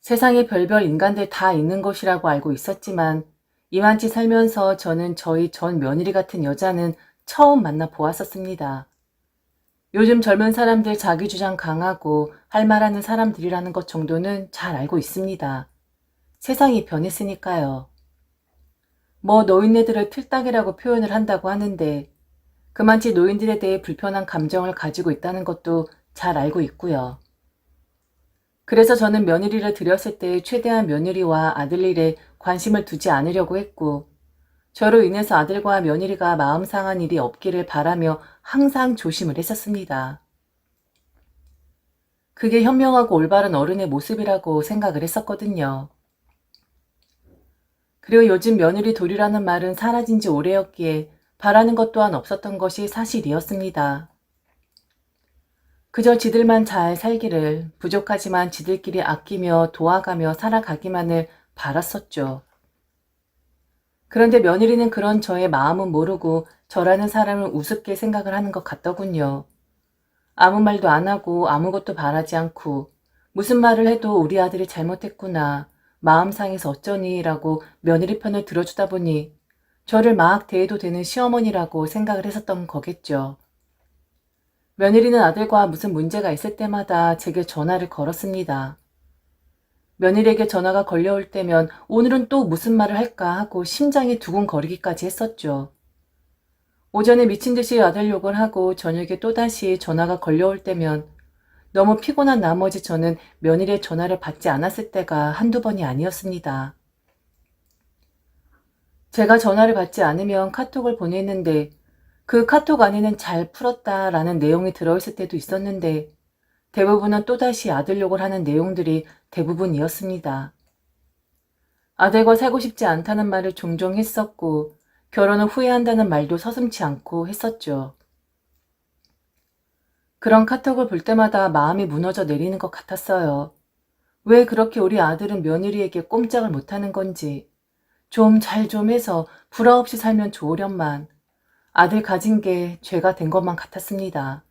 세상에 별별 인간들 다 있는 것이라고 알고 있었지만 이만치 살면서 저는 저희 전 며느리 같은 여자는 처음 만나 보았었습니다. 요즘 젊은 사람들 자기 주장 강하고 할 말하는 사람들이라는 것 정도는 잘 알고 있습니다. 세상이 변했으니까요. 뭐 노인네들을 틀딱이라고 표현을 한다고 하는데 그만치 노인들에 대해 불편한 감정을 가지고 있다는 것도 잘 알고 있고요. 그래서 저는 며느리를 들였을 때 최대한 며느리와 아들 일에 관심을 두지 않으려고 했고, 저로 인해서 아들과 며느리가 마음 상한 일이 없기를 바라며 항상 조심을 했었습니다. 그게 현명하고 올바른 어른의 모습이라고 생각을 했었거든요. 그리고 요즘 며느리 도리라는 말은 사라진 지 오래였기에 바라는 것 또한 없었던 것이 사실이었습니다. 그저 지들만 잘 살기를, 부족하지만 지들끼리 아끼며 도와가며 살아가기만을 바랐었죠. 그런데 며느리는 그런 저의 마음은 모르고 저라는 사람을 우습게 생각을 하는 것 같더군요. 아무 말도 안 하고 아무것도 바라지 않고 무슨 말을 해도 우리 아들이 잘못했구나, 마음 상해서 어쩌니 라고 며느리 편을 들어주다 보니 저를 막 대해도 되는 시어머니라고 생각을 했었던 거겠죠. 며느리는 아들과 무슨 문제가 있을 때마다 제게 전화를 걸었습니다. 며느리에게 전화가 걸려올 때면 오늘은 또 무슨 말을 할까 하고 심장이 두근거리기까지 했었죠. 오전에 미친 듯이 아들 욕을 하고 저녁에 또다시 전화가 걸려올 때면 너무 피곤한 나머지 저는 며느리의 전화를 받지 않았을 때가 한두 번이 아니었습니다. 제가 전화를 받지 않으면 카톡을 보냈는데 그 카톡 안에는 잘 풀었다라는 내용이 들어있을 때도 있었는데 대부분은 또다시 아들 욕을 하는 내용들이 대부분이었습니다. 아들과 살고 싶지 않다는 말을 종종 했었고 결혼을 후회한다는 말도 서슴지 않고 했었죠. 그런 카톡을 볼 때마다 마음이 무너져 내리는 것 같았어요. 왜 그렇게 우리 아들은 며느리에게 꼼짝을 못하는 건지, 좀 잘 좀 해서 불화 없이 살면 좋으련만 아들 가진 게 죄가 된 것만 같았습니다.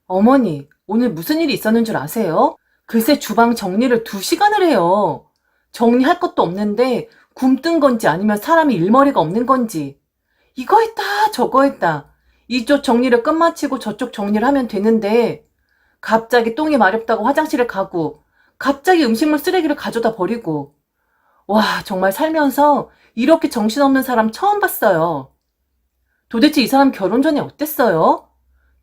어머니, 오늘 무슨 일이 있었는 줄 아세요? 글쎄 주방 정리를 2시간을 해요. 정리할 것도 없는데 굼뜬 건지 아니면 사람이 일머리가 없는 건지. 이거 했다 저거 했다. 이쪽 정리를 끝마치고 저쪽 정리를 하면 되는데 갑자기 똥이 마렵다고 화장실을 가고 갑자기 음식물 쓰레기를 가져다 버리고. 와, 정말 살면서 이렇게 정신없는 사람 처음 봤어요. 도대체 이 사람 결혼 전에 어땠어요?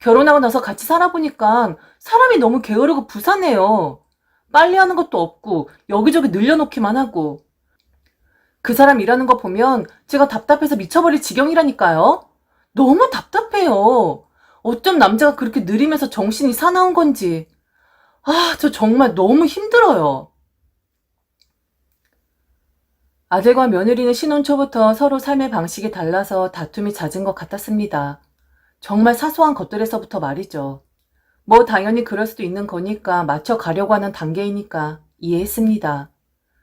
결혼하고 나서 같이 살아보니까 사람이 너무 게으르고 부산해요. 빨래하는 것도 없고 여기저기 늘려놓기만 하고. 그 사람 일하는 거 보면 제가 답답해서 미쳐버릴 지경이라니까요. 너무 답답해요. 어쩜 남자가 그렇게 느리면서 정신이 사나운 건지. 아, 저 정말 너무 힘들어요. 아들과 며느리는 신혼 초부터 서로 삶의 방식이 달라서 다툼이 잦은 것 같았습니다. 정말 사소한 것들에서부터 말이죠. 뭐 당연히 그럴 수도 있는 거니까 맞춰 가려고 하는 단계이니까 이해했습니다.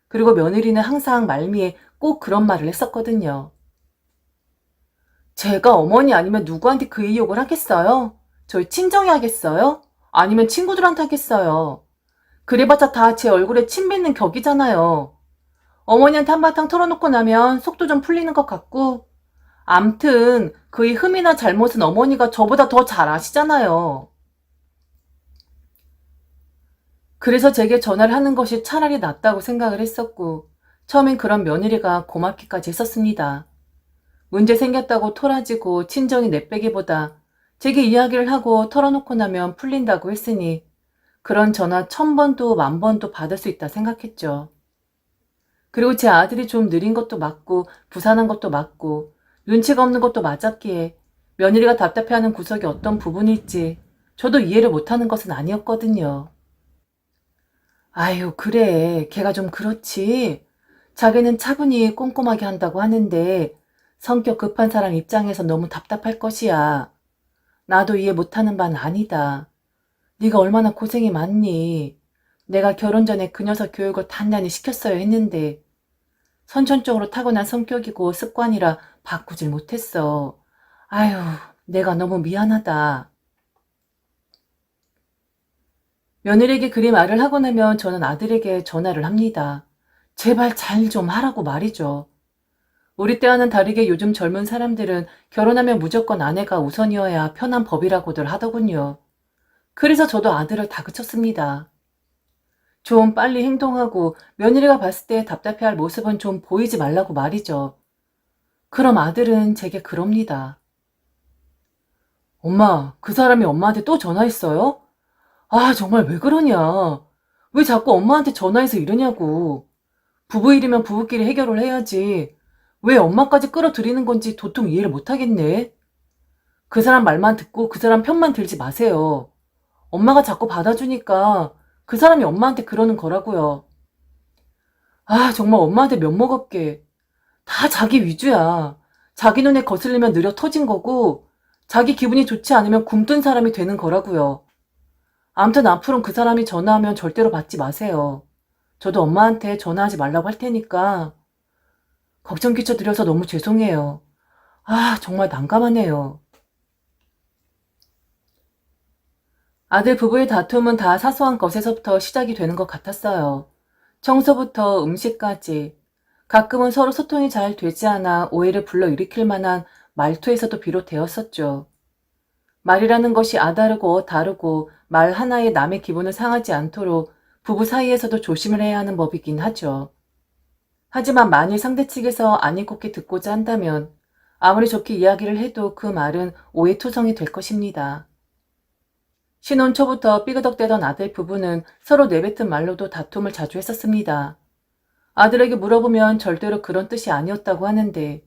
그리고 며느리는 항상 말미에 꼭 그런 말을 했었거든요. 제가 어머니 아니면 누구한테 그 의욕을 하겠어요? 저희 친정이 하겠어요? 아니면 친구들한테 하겠어요? 그래봤자 다 제 얼굴에 침 뱉는 격이잖아요. 어머니한테 한바탕 털어놓고 나면 속도 좀 풀리는 것 같고, 암튼 그의 흠이나 잘못은 어머니가 저보다 더 잘 아시잖아요. 그래서 제게 전화를 하는 것이 차라리 낫다고 생각을 했었고, 처음엔 그런 며느리가 고맙기까지 했었습니다. 문제 생겼다고 토라지고 친정이 내빼기보다 제게 이야기를 하고 털어놓고 나면 풀린다고 했으니 그런 전화 1000번도 10,000번도 받을 수 있다 생각했죠. 그리고 제 아들이 좀 느린 것도 맞고 부산한 것도 맞고 눈치가 없는 것도 맞았기에 며느리가 답답해하는 구석이 어떤 부분일지 저도 이해를 못하는 것은 아니었거든요. 아유, 그래. 걔가 좀 그렇지. 자기는 차분히 꼼꼼하게 한다고 하는데 성격 급한 사람 입장에서 너무 답답할 것이야. 나도 이해 못하는 바는 아니다. 네가 얼마나 고생이 많니. 내가 결혼 전에 그 녀석 교육을 단단히 시켰어야 했는데 선천적으로 타고난 성격이고 습관이라 바꾸질 못했어. 아유, 내가 너무 미안하다. 며느리에게 그리 말을 하고 나면 저는 아들에게 전화를 합니다. 제발 잘 좀 하라고 말이죠. 우리 때와는 다르게 요즘 젊은 사람들은 결혼하면 무조건 아내가 우선이어야 편한 법이라고들 하더군요. 그래서 저도 아들을 다그쳤습니다. 좀 빨리 행동하고 며느리가 봤을 때 답답해할 모습은 좀 보이지 말라고 말이죠. 그럼 아들은 제게 그럽니다. 엄마, 그 사람이 엄마한테 또 전화했어요? 아, 정말 왜 그러냐. 왜 자꾸 엄마한테 전화해서 이러냐고. 부부 일이면 부부끼리 해결을 해야지. 왜 엄마까지 끌어들이는 건지 도통 이해를 못하겠네. 그 사람 말만 듣고 그 사람 편만 들지 마세요. 엄마가 자꾸 받아주니까 그 사람이 엄마한테 그러는 거라고요. 아, 정말 엄마한테 면목 없게. 다 자기 위주야. 자기 눈에 거슬리면 느려 터진 거고 자기 기분이 좋지 않으면 굼뜬 사람이 되는 거라고요. 아무튼 앞으로는 그 사람이 전화하면 절대로 받지 마세요. 저도 엄마한테 전화하지 말라고 할 테니까 걱정 끼쳐드려서 너무 죄송해요. 아, 정말 난감하네요. 아들 부부의 다툼은 다 사소한 것에서부터 시작이 되는 것 같았어요. 청소부터 음식까지. 가끔은 서로 소통이 잘 되지 않아 오해를 불러일으킬 만한 말투에서도 비롯되었었죠. 말이라는 것이 아다르고 다르고 말 하나에 남의 기분을 상하지 않도록 부부 사이에서도 조심을 해야 하는 법이긴 하죠. 하지만 만일 상대 측에서 아닌 곱게 듣고자 한다면 아무리 좋게 이야기를 해도 그 말은 오해투성이 될 것입니다. 신혼 초부터 삐그덕대던 아들 부부는 서로 내뱉은 말로도 다툼을 자주 했었습니다. 아들에게 물어보면 절대로 그런 뜻이 아니었다고 하는데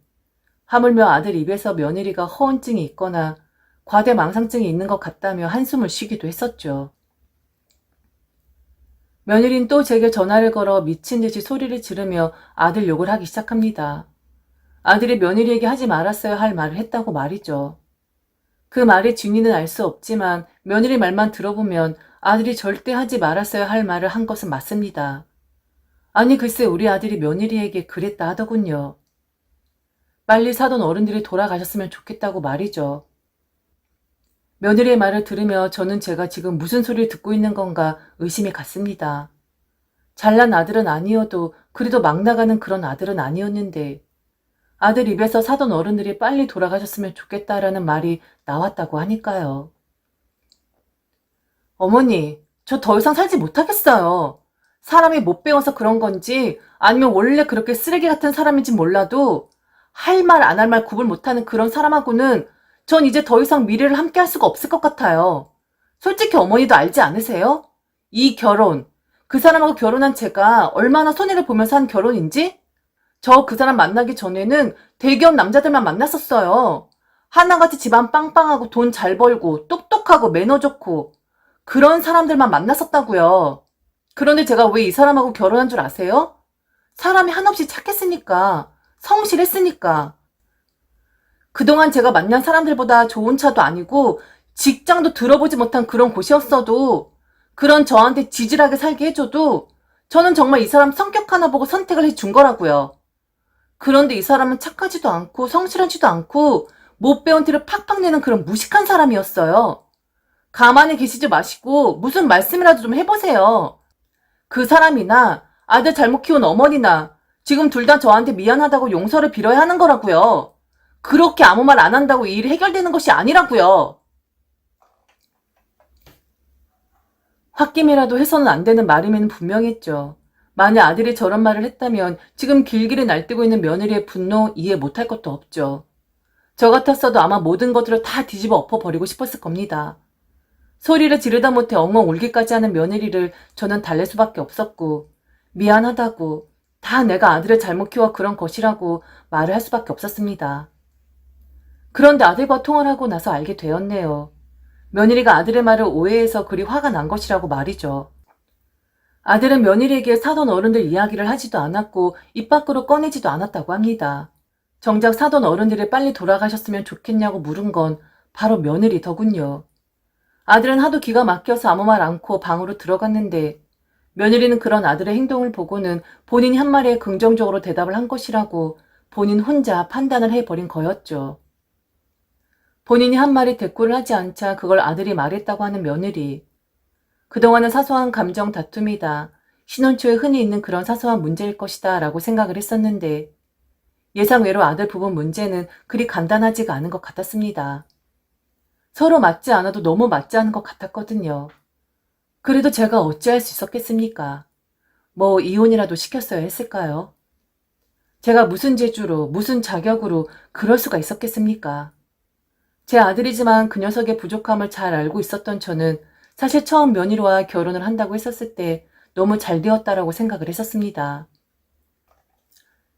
하물며 아들 입에서 며느리가 허언증이 있거나 과대망상증이 있는 것 같다며 한숨을 쉬기도 했었죠. 며느리는 또 제게 전화를 걸어 미친 듯이 소리를 지르며 아들 욕을 하기 시작합니다. 아들이 며느리에게 하지 말았어야 할 말을 했다고 말이죠. 그 말의 진위는 알 수 없지만 며느리 말만 들어보면 아들이 절대 하지 말았어야 할 말을 한 것은 맞습니다. 아니 글쎄 우리 아들이 며느리에게 그랬다 하더군요. 빨리 사돈 어른들이 돌아가셨으면 좋겠다고 말이죠. 며느리의 말을 들으며 저는 제가 지금 무슨 소리를 듣고 있는 건가 의심이 갔습니다. 잘난 아들은 아니어도 그래도 막 나가는 그런 아들은 아니었는데 아들 입에서 사돈 어른들이 빨리 돌아가셨으면 좋겠다라는 말이 나왔다고 하니까요. 어머니, 저 더 이상 살지 못하겠어요. 사람이 못 배워서 그런 건지 아니면 원래 그렇게 쓰레기 같은 사람인지 몰라도 할 말 안 할 말 구분 못하는 그런 사람하고는 전 이제 더 이상 미래를 함께 할 수가 없을 것 같아요. 솔직히 어머니도 알지 않으세요? 이 결혼, 그 사람하고 결혼한 제가 얼마나 손해를 보면서 한 결혼인지? 저 그 사람 만나기 전에는 대기업 남자들만 만났었어요. 하나같이 집안 빵빵하고 돈 잘 벌고 똑똑하고 매너 좋고 그런 사람들만 만났었다고요. 그런데 제가 왜 이 사람하고 결혼한 줄 아세요? 사람이 한없이 착했으니까, 성실했으니까. 그동안 제가 만난 사람들보다 좋은 차도 아니고 직장도 들어보지 못한 그런 곳이었어도 그런 저한테 지질하게 살게 해줘도 저는 정말 이 사람 성격 하나 보고 선택을 해준 거라고요. 그런데 이 사람은 착하지도 않고 성실하지도 않고 못 배운 티를 팍팍 내는 그런 무식한 사람이었어요. 가만히 계시지 마시고 무슨 말씀이라도 좀 해보세요. 그 사람이나 아들 잘못 키운 어머니나 지금 둘 다 저한테 미안하다고 용서를 빌어야 하는 거라고요. 그렇게 아무 말 안 한다고 이 일이 해결되는 것이 아니라고요. 홧김이라도 해서는 안 되는 말임에는 분명했죠. 만약 아들이 저런 말을 했다면 지금 길길이 날뛰고 있는 며느리의 분노 이해 못할 것도 없죠. 저 같았어도 아마 모든 것들을 다 뒤집어 엎어버리고 싶었을 겁니다. 소리를 지르다 못해 엉엉 울기까지 하는 며느리를 저는 달랠 수밖에 없었고 미안하다고 다 내가 아들을 잘못 키워 그런 것이라고 말을 할 수밖에 없었습니다. 그런데 아들과 통화를 하고 나서 알게 되었네요. 며느리가 아들의 말을 오해해서 그리 화가 난 것이라고 말이죠. 아들은 며느리에게 사돈 어른들 이야기를 하지도 않았고 입 밖으로 꺼내지도 않았다고 합니다. 정작 사돈 어른들이 빨리 돌아가셨으면 좋겠냐고 물은 건 바로 며느리더군요. 아들은 하도 기가 막혀서 아무 말 않고 방으로 들어갔는데 며느리는 그런 아들의 행동을 보고는 본인이 한 말에 긍정적으로 대답을 한 것이라고 본인 혼자 판단을 해버린 거였죠. 본인이 한 말에 대꾸를 하지 않자 그걸 아들이 말했다고 하는 며느리. 그동안은 사소한 감정 다툼이다. 신혼 초에 흔히 있는 그런 사소한 문제일 것이다 라고 생각을 했었는데 예상외로 아들 부분 문제는 그리 간단하지가 않은 것 같았습니다. 서로 맞지 않아도 너무 맞지 않은 것 같았거든요. 그래도 제가 어찌할 수 있었겠습니까? 뭐 이혼이라도 시켰어야 했을까요? 제가 무슨 재주로, 무슨 자격으로 그럴 수가 있었겠습니까? 제 아들이지만 그 녀석의 부족함을 잘 알고 있었던 저는 사실 처음 며느리와 결혼을 한다고 했었을 때 너무 잘 되었다라고 생각을 했었습니다.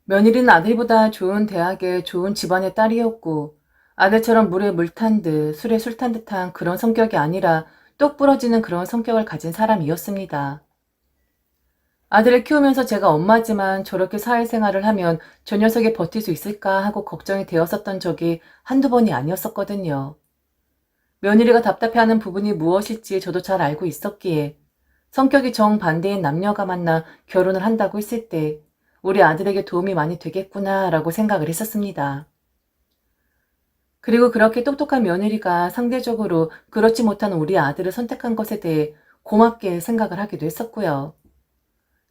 며느리는 아들보다 좋은 대학에 좋은 집안의 딸이었고 아들처럼 물에 물 탄 듯 술에 술 탄 듯한 그런 성격이 아니라 똑 부러지는 그런 성격을 가진 사람이었습니다. 아들을 키우면서 제가 엄마지만 저렇게 사회생활을 하면 저 녀석이 버틸 수 있을까 하고 걱정이 되었었던 적이 한두 번이 아니었었거든요. 며느리가 답답해하는 부분이 무엇일지 저도 잘 알고 있었기에 성격이 정반대인 남녀가 만나 결혼을 한다고 했을 때 우리 아들에게 도움이 많이 되겠구나 라고 생각을 했었습니다. 그리고 그렇게 똑똑한 며느리가 상대적으로 그렇지 못한 우리 아들을 선택한 것에 대해 고맙게 생각을 하기도 했었고요.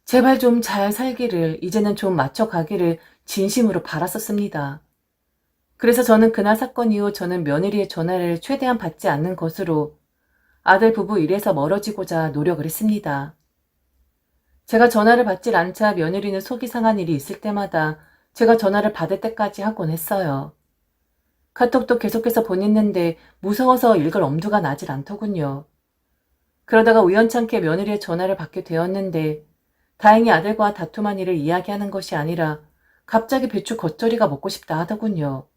제발 좀 잘 살기를, 이제는 좀 맞춰가기를 진심으로 바랐었습니다. 그래서 저는 그날 사건 이후 저는 며느리의 전화를 최대한 받지 않는 것으로 아들 부부 일에서 멀어지고자 노력을 했습니다. 제가 전화를 받질 않자 며느리는 속이 상한 일이 있을 때마다 제가 전화를 받을 때까지 하곤 했어요. 카톡도 계속해서 보냈는데 무서워서 읽을 엄두가 나질 않더군요. 그러다가 우연찮게 며느리의 전화를 받게 되었는데 다행히 아들과 다툼한 일을 이야기하는 것이 아니라 갑자기 배추 겉절이가 먹고 싶다 하더군요.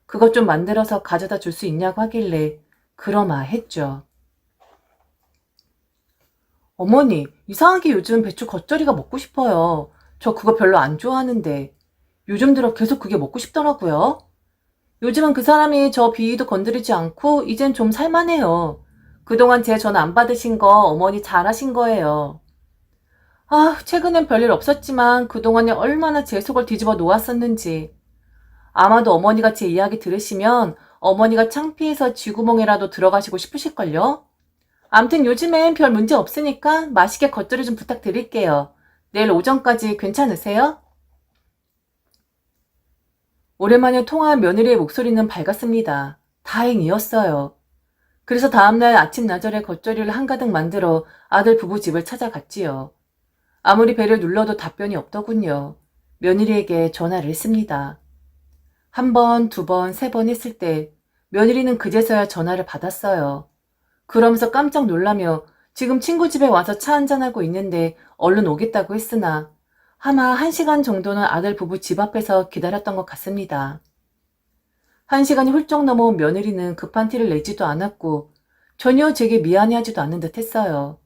그것 좀 만들어서 가져다 줄 수 있냐고 하길래 그러마 했죠. 어머니, 이상하게 요즘 배추 겉절이가 먹고 싶어요. 저 그거 별로 안 좋아하는데 요즘 들어 계속 그게 먹고 싶더라고요. 요즘은 그 사람이 저 비위도 건드리지 않고 이젠 좀 살만해요. 그동안 제 전화 안 받으신 거 어머니 잘하신 거예요. 아, 최근엔 별일 없었지만 그동안에 얼마나 제 속을 뒤집어 놓았었는지. 아마도 어머니가 제 이야기 들으시면 어머니가 창피해서 쥐구멍에라도 들어가시고 싶으실걸요? 암튼 요즘엔 별 문제 없으니까 맛있게 겉절이 좀 부탁드릴게요. 내일 오전까지 괜찮으세요? 오랜만에 통화한 며느리의 목소리는 밝았습니다. 다행이었어요. 그래서 다음날 아침나절에 겉절이를 한가득 만들어 아들 부부 집을 찾아갔지요. 아무리 배를 눌러도 답변이 없더군요. 며느리에게 전화를 했습니다. 한 번, 두 번, 세 번 했을 때 며느리는 그제서야 전화를 받았어요. 그러면서 깜짝 놀라며 지금 친구 집에 와서 차 한잔하고 있는데 얼른 오겠다고 했으나 아마 1시간 정도는 아들 부부 집 앞에서 기다렸던 것 같습니다. 1시간이 훌쩍 넘어온 며느리는 급한 티를 내지도 않았고 전혀 제게 미안해하지도 않는 듯 했어요.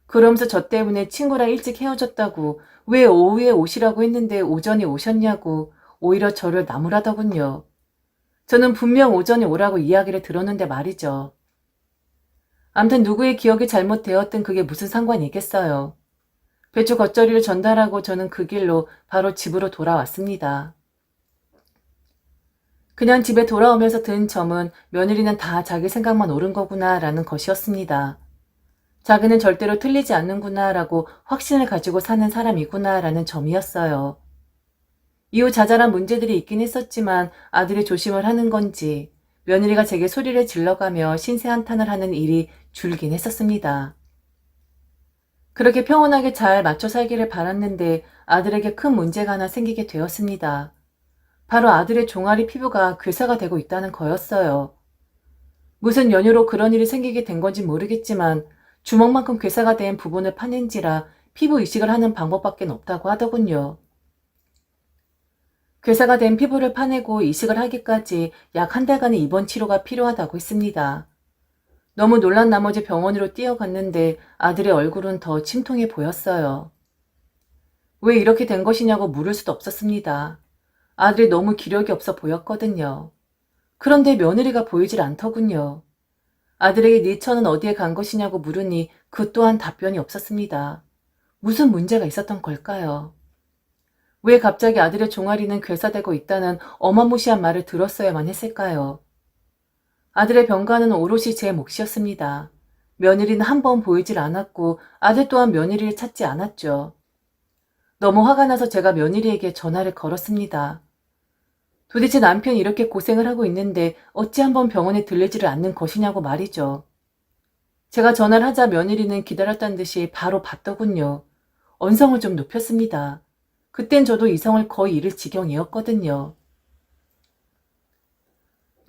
그러면서 저 때문에 친구랑 일찍 헤어졌다고 왜 오후에 오시라고 했는데 오전에 오셨냐고 오히려 저를 나무라더군요. 저는 분명 오전에 오라고 이야기를 들었는데 말이죠. 암튼 누구의 기억이 잘못되었든 그게 무슨 상관이겠어요. 배추 겉절이를 전달하고 저는 그 길로 바로 집으로 돌아왔습니다. 그냥 집에 돌아오면서 든 점은 며느리는 다 자기 생각만 옳은 거구나 라는 것이었습니다. 자기는 절대로 틀리지 않는구나 라고 확신을 가지고 사는 사람이구나 라는 점이었어요. 이후 자잘한 문제들이 있긴 했었지만 아들이 조심을 하는 건지 며느리가 제게 소리를 질러가며 신세한탄을 하는 일이 줄긴 했었습니다. 그렇게 평온하게 잘 맞춰 살기를 바랐는데 아들에게 큰 문제가 하나 생기게 되었습니다. 바로 아들의 종아리 피부가 괴사가 되고 있다는 거였어요. 무슨 연유로 그런 일이 생기게 된 건지 모르겠지만 주먹만큼 괴사가 된 부분을 파낸지라 피부 이식을 하는 방법밖에 없다고 하더군요. 괴사가 된 피부를 파내고 이식을 하기까지 약 한 달간의 입원 치료가 필요하다고 했습니다. 너무 놀란 나머지 병원으로 뛰어갔는데 아들의 얼굴은 더 침통해 보였어요. 왜 이렇게 된 것이냐고 물을 수도 없었습니다. 아들이 너무 기력이 없어 보였거든요. 그런데 며느리가 보이질 않더군요. 아들에게 네 처는 어디에 간 것이냐고 물으니 그 또한 답변이 없었습니다. 무슨 문제가 있었던 걸까요? 왜 갑자기 아들의 종아리는 괴사되고 있다는 어마무시한 말을 들었어야만 했을까요? 아들의 병가는 오롯이 제 몫이었습니다. 며느리는 한 번 보이질 않았고 아들 또한 며느리를 찾지 않았죠. 너무 화가 나서 제가 며느리에게 전화를 걸었습니다. 도대체 남편이 이렇게 고생을 하고 있는데 어찌 한번 병원에 들르지를 않는 것이냐고 말이죠. 제가 전화를 하자 며느리는 기다렸다는 듯이 바로 받더군요. 언성을 좀 높였습니다. 그땐 저도 이성을 거의 잃을 지경이었거든요.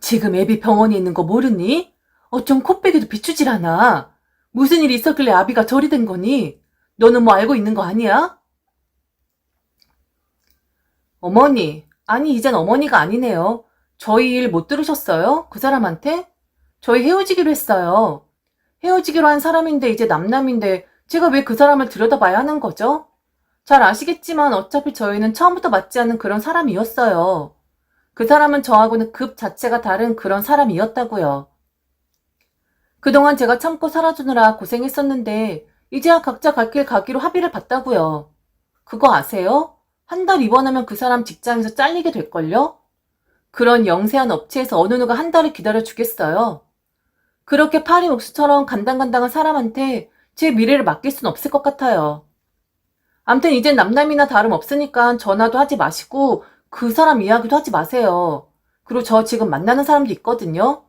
지금 애비 병원에 있는 거 모르니? 어쩜 코빼기도 비추질 않아. 무슨 일이 있었길래 아비가 저리 된 거니? 너는 뭐 알고 있는 거 아니야? 어머니, 아니 이젠 어머니가 아니네요. 저희 일 못 들으셨어요? 그 사람한테? 저희 헤어지기로 했어요. 헤어지기로 한 사람인데 이제 남남인데 제가 왜 그 사람을 들여다봐야 하는 거죠? 잘 아시겠지만 어차피 저희는 처음부터 맞지 않는 그런 사람이었어요. 그 사람은 저하고는 급 자체가 다른 그런 사람이었다고요. 그동안 제가 참고 살아주느라 고생했었는데 이제야 각자 갈 길 가기로 합의를 봤다고요. 그거 아세요? 한 달 입원하면 그 사람 직장에서 잘리게 될걸요? 그런 영세한 업체에서 어느 누가 한 달을 기다려 주겠어요. 그렇게 파리 옥수처럼 간당간당한 사람한테 제 미래를 맡길 순 없을 것 같아요. 암튼 이젠 남남이나 다름없으니까 전화도 하지 마시고 그 사람 이야기도 하지 마세요. 그리고 저 지금 만나는 사람도 있거든요.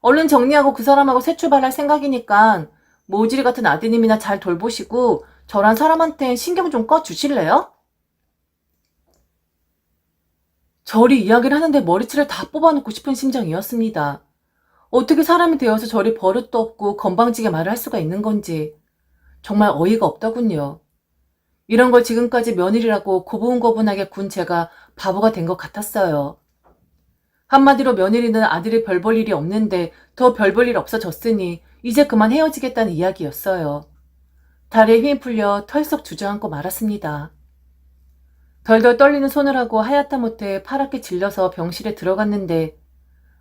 얼른 정리하고 그 사람하고 새 출발할 생각이니까 모질이 같은 아드님이나 잘 돌보시고 저란 사람한텐 신경 좀 꺼주실래요? 저리 이야기를 하는데 머리채를 다 뽑아놓고 싶은 심정이었습니다. 어떻게 사람이 되어서 저리 버릇도 없고 건방지게 말을 할 수가 있는 건지 정말 어이가 없더군요. 이런 걸 지금까지 며느리라고 고분고분하게 군 제가 바보가 된 것 같았어요. 한마디로 며느리는 아들이 별 볼 일이 없는데 더 별 볼 일 없어졌으니 이제 그만 헤어지겠다는 이야기였어요. 다리에 힘이 풀려 털썩 주저앉고 말았습니다. 덜덜 떨리는 손을 하고 하얗다못해 파랗게 질려서 병실에 들어갔는데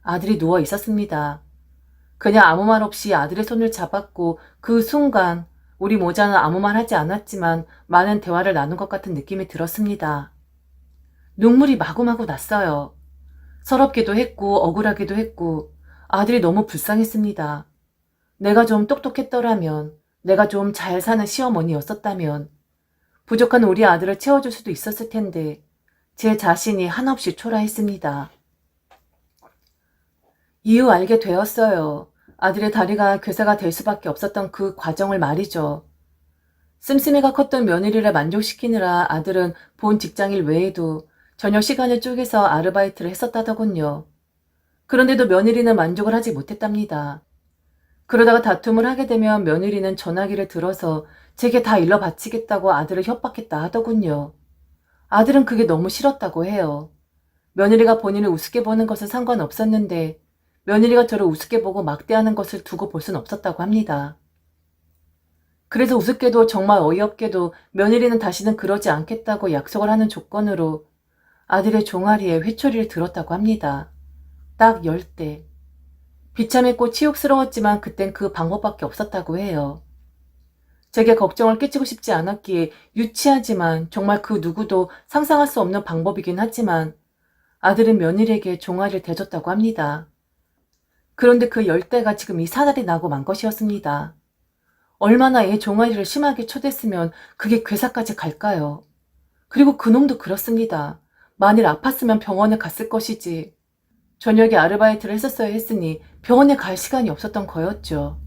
아들이 누워 있었습니다. 그냥 아무 말 없이 아들의 손을 잡았고 그 순간 우리 모자는 아무 말 하지 않았지만 많은 대화를 나눈 것 같은 느낌이 들었습니다. 눈물이 마구마구 났어요. 서럽기도 했고 억울하기도 했고 아들이 너무 불쌍했습니다. 내가 좀 똑똑했더라면, 내가 좀 잘 사는 시어머니였었다면 부족한 우리 아들을 채워줄 수도 있었을 텐데 제 자신이 한없이 초라했습니다. 이후 알게 되었어요. 아들의 다리가 괴사가 될 수밖에 없었던 그 과정을 말이죠. 씀씀이가 컸던 며느리를 만족시키느라 아들은 본 직장일 외에도 저녁 시간을 쪼개서 아르바이트를 했었다더군요. 그런데도 며느리는 만족을 하지 못했답니다. 그러다가 다툼을 하게 되면 며느리는 전화기를 들어서 제게 다 일러 바치겠다고 아들을 협박했다 하더군요. 아들은 그게 너무 싫었다고 해요. 며느리가 본인을 우습게 보는 것은 상관없었는데 며느리가 저를 우습게 보고 막대하는 것을 두고 볼 순 없었다고 합니다. 그래서 우습게도 정말 어이없게도 며느리는 다시는 그러지 않겠다고 약속을 하는 조건으로 아들의 종아리에 회초리를 들었다고 합니다. 딱 10대. 비참했고 치욕스러웠지만 그땐 그 방법밖에 없었다고 해요. 제게 걱정을 끼치고 싶지 않았기에 유치하지만 정말 그 누구도 상상할 수 없는 방법이긴 하지만 아들은 며느리에게 종아리를 대줬다고 합니다. 그런데 그 10대가 지금 이 사달이 나고 만 것이었습니다. 얼마나 애 종아리를 심하게 쳐댔으면 그게 괴사까지 갈까요? 그리고 그놈도 그렇습니다. 만일 아팠으면 병원에 갔을 것이지. 저녁에 아르바이트를 했었어야 했으니 병원에 갈 시간이 없었던 거였죠.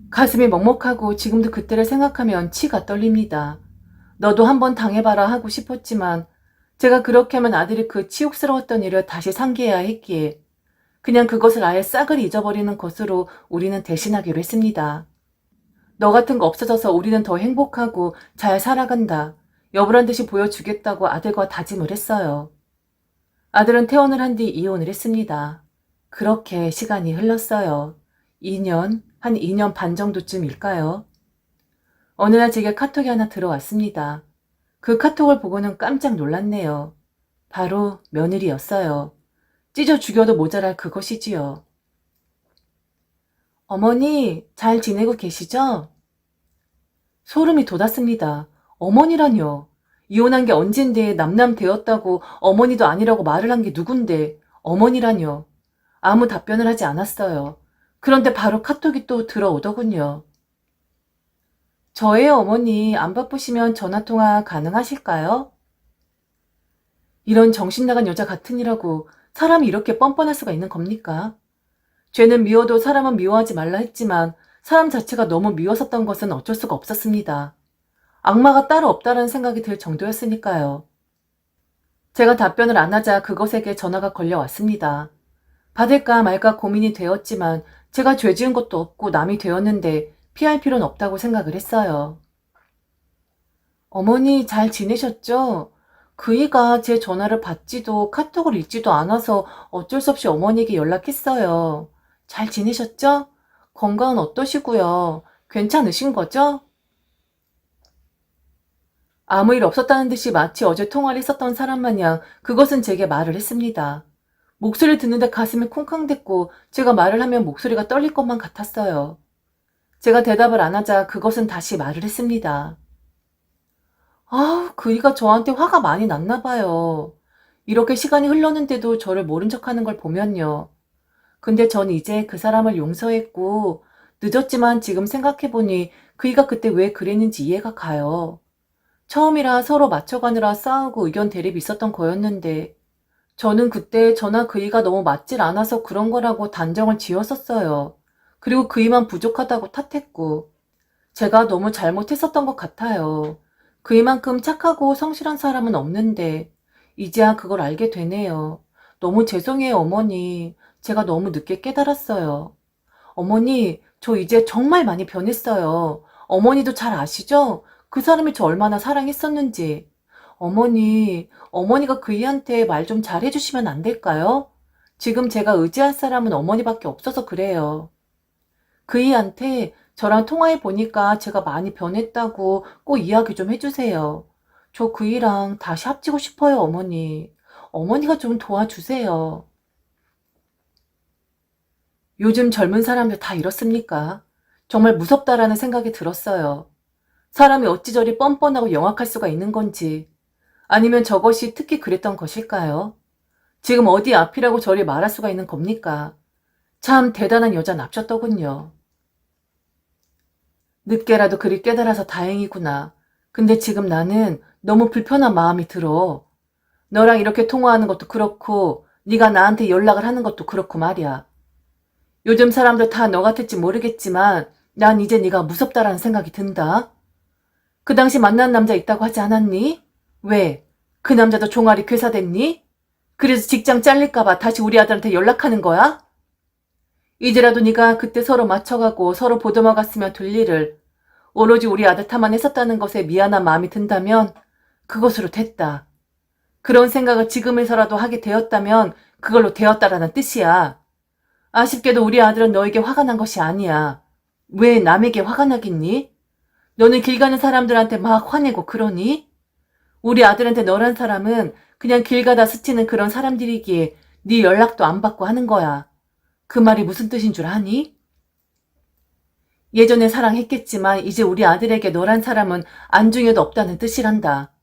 가슴이 먹먹하고 지금도 그때를 생각하면 치가 떨립니다. 너도 한번 당해봐라 하고 싶었지만 제가 그렇게 하면 아들이 그 치욕스러웠던 일을 다시 상기해야 했기에 그냥 그것을 아예 싸그리 잊어버리는 것으로 우리는 대신하기로 했습니다. 너 같은 거 없어져서 우리는 더 행복하고 잘 살아간다. 여부란 듯이 보여주겠다고 아들과 다짐을 했어요. 아들은 퇴원을 한 뒤 이혼을 했습니다. 그렇게 시간이 흘렀어요. 한 2년 반 정도쯤일까요? 어느 날 제게 카톡이 하나 들어왔습니다. 그 카톡을 보고는 깜짝 놀랐네요. 바로 며느리였어요. 찢어 죽여도 모자랄 그것이지요. 어머니, 잘 지내고 계시죠? 소름이 돋았습니다. 어머니라뇨. 이혼한 게 언젠데 남남 되었다고 어머니도 아니라고 말을 한 게 누군데 어머니라뇨. 아무 답변을 하지 않았어요. 그런데 바로 카톡이 또 들어오더군요. 저의 어머니 안 바쁘시면 전화통화 가능하실까요? 이런 정신나간 여자 같으니라고 사람이 이렇게 뻔뻔할 수가 있는 겁니까? 죄는 미워도 사람은 미워하지 말라 했지만 사람 자체가 너무 미웠었던 것은 어쩔 수가 없었습니다. 악마가 따로 없다는 생각이 들 정도였으니까요. 제가 답변을 안 하자 그것에게 전화가 걸려왔습니다. 받을까 말까 고민이 되었지만 제가 죄 지은 것도 없고 남이 되었는데 피할 필요는 없다고 생각을 했어요. 어머니 잘 지내셨죠? 그이가 제 전화를 받지도 카톡을 읽지도 않아서 어쩔 수 없이 어머니에게 연락했어요. 잘 지내셨죠? 건강은 어떠시고요? 괜찮으신 거죠? 아무 일 없었다는 듯이 마치 어제 통화를 했었던 사람 마냥 그것은 제게 말을 했습니다. 목소리를 듣는데 가슴이 쿵쾅댔고 제가 말을 하면 목소리가 떨릴 것만 같았어요. 제가 대답을 안 하자 그것은 다시 말을 했습니다. 그이가 저한테 화가 많이 났나 봐요. 이렇게 시간이 흘렀는데도 저를 모른 척하는 걸 보면요. 근데 전 이제 그 사람을 용서했고 늦었지만 지금 생각해보니 그이가 그때 왜 그랬는지 이해가 가요. 처음이라 서로 맞춰가느라 싸우고 의견 대립이 있었던 거였는데 저는 그때 저나 그이가 너무 맞질 않아서 그런 거라고 단정을 지었었어요. 그리고 그이만 부족하다고 탓했고 제가 너무 잘못했었던 것 같아요. 그이만큼 착하고 성실한 사람은 없는데 이제야 그걸 알게 되네요. 너무 죄송해요, 어머니. 제가 너무 늦게 깨달았어요. 어머니, 저 이제 정말 많이 변했어요. 어머니도 잘 아시죠? 그 사람이 저 얼마나 사랑했었는지. 어머니, 어머니가 그이한테 말 좀 잘 해주시면 안 될까요? 지금 제가 의지할 사람은 어머니밖에 없어서 그래요. 그이한테 저랑 통화해 보니까 제가 많이 변했다고 꼭 이야기 좀 해주세요. 저 그이랑 다시 합치고 싶어요, 어머니. 어머니가 좀 도와주세요. 요즘 젊은 사람들 다 이렇습니까? 정말 무섭다라는 생각이 들었어요. 사람이 어찌 저리 뻔뻔하고 영악할 수가 있는 건지, 아니면 저것이 특히 그랬던 것일까요? 지금 어디 앞이라고 저리 말할 수가 있는 겁니까? 참 대단한 여자 납셨더군요. 늦게라도 그리 깨달아서 다행이구나. 근데 지금 나는 너무 불편한 마음이 들어. 너랑 이렇게 통화하는 것도 그렇고 네가 나한테 연락을 하는 것도 그렇고 말이야. 요즘 사람들 다 너 같을지 모르겠지만 난 이제 네가 무섭다라는 생각이 든다. 그 당시 만난 남자 있다고 하지 않았니? 왜? 그 남자도 종아리 괴사됐니? 그래서 직장 잘릴까봐 다시 우리 아들한테 연락하는 거야? 이제라도 네가 그때 서로 맞춰가고 서로 보듬어갔으면 될 일을 오로지 우리 아들 탓만 했었다는 것에 미안한 마음이 든다면 그것으로 됐다. 그런 생각을 지금에서라도 하게 되었다면 그걸로 되었다라는 뜻이야. 아쉽게도 우리 아들은 너에게 화가 난 것이 아니야. 왜 남에게 화가 나겠니? 너는 길 가는 사람들한테 막 화내고 그러니? 우리 아들한테 너란 사람은 그냥 길 가다 스치는 그런 사람들이기에 네 연락도 안 받고 하는 거야. 그 말이 무슨 뜻인 줄 아니? 예전에 사랑했겠지만 이제 우리 아들에게 너란 사람은 안중에도 없다는 뜻이란다.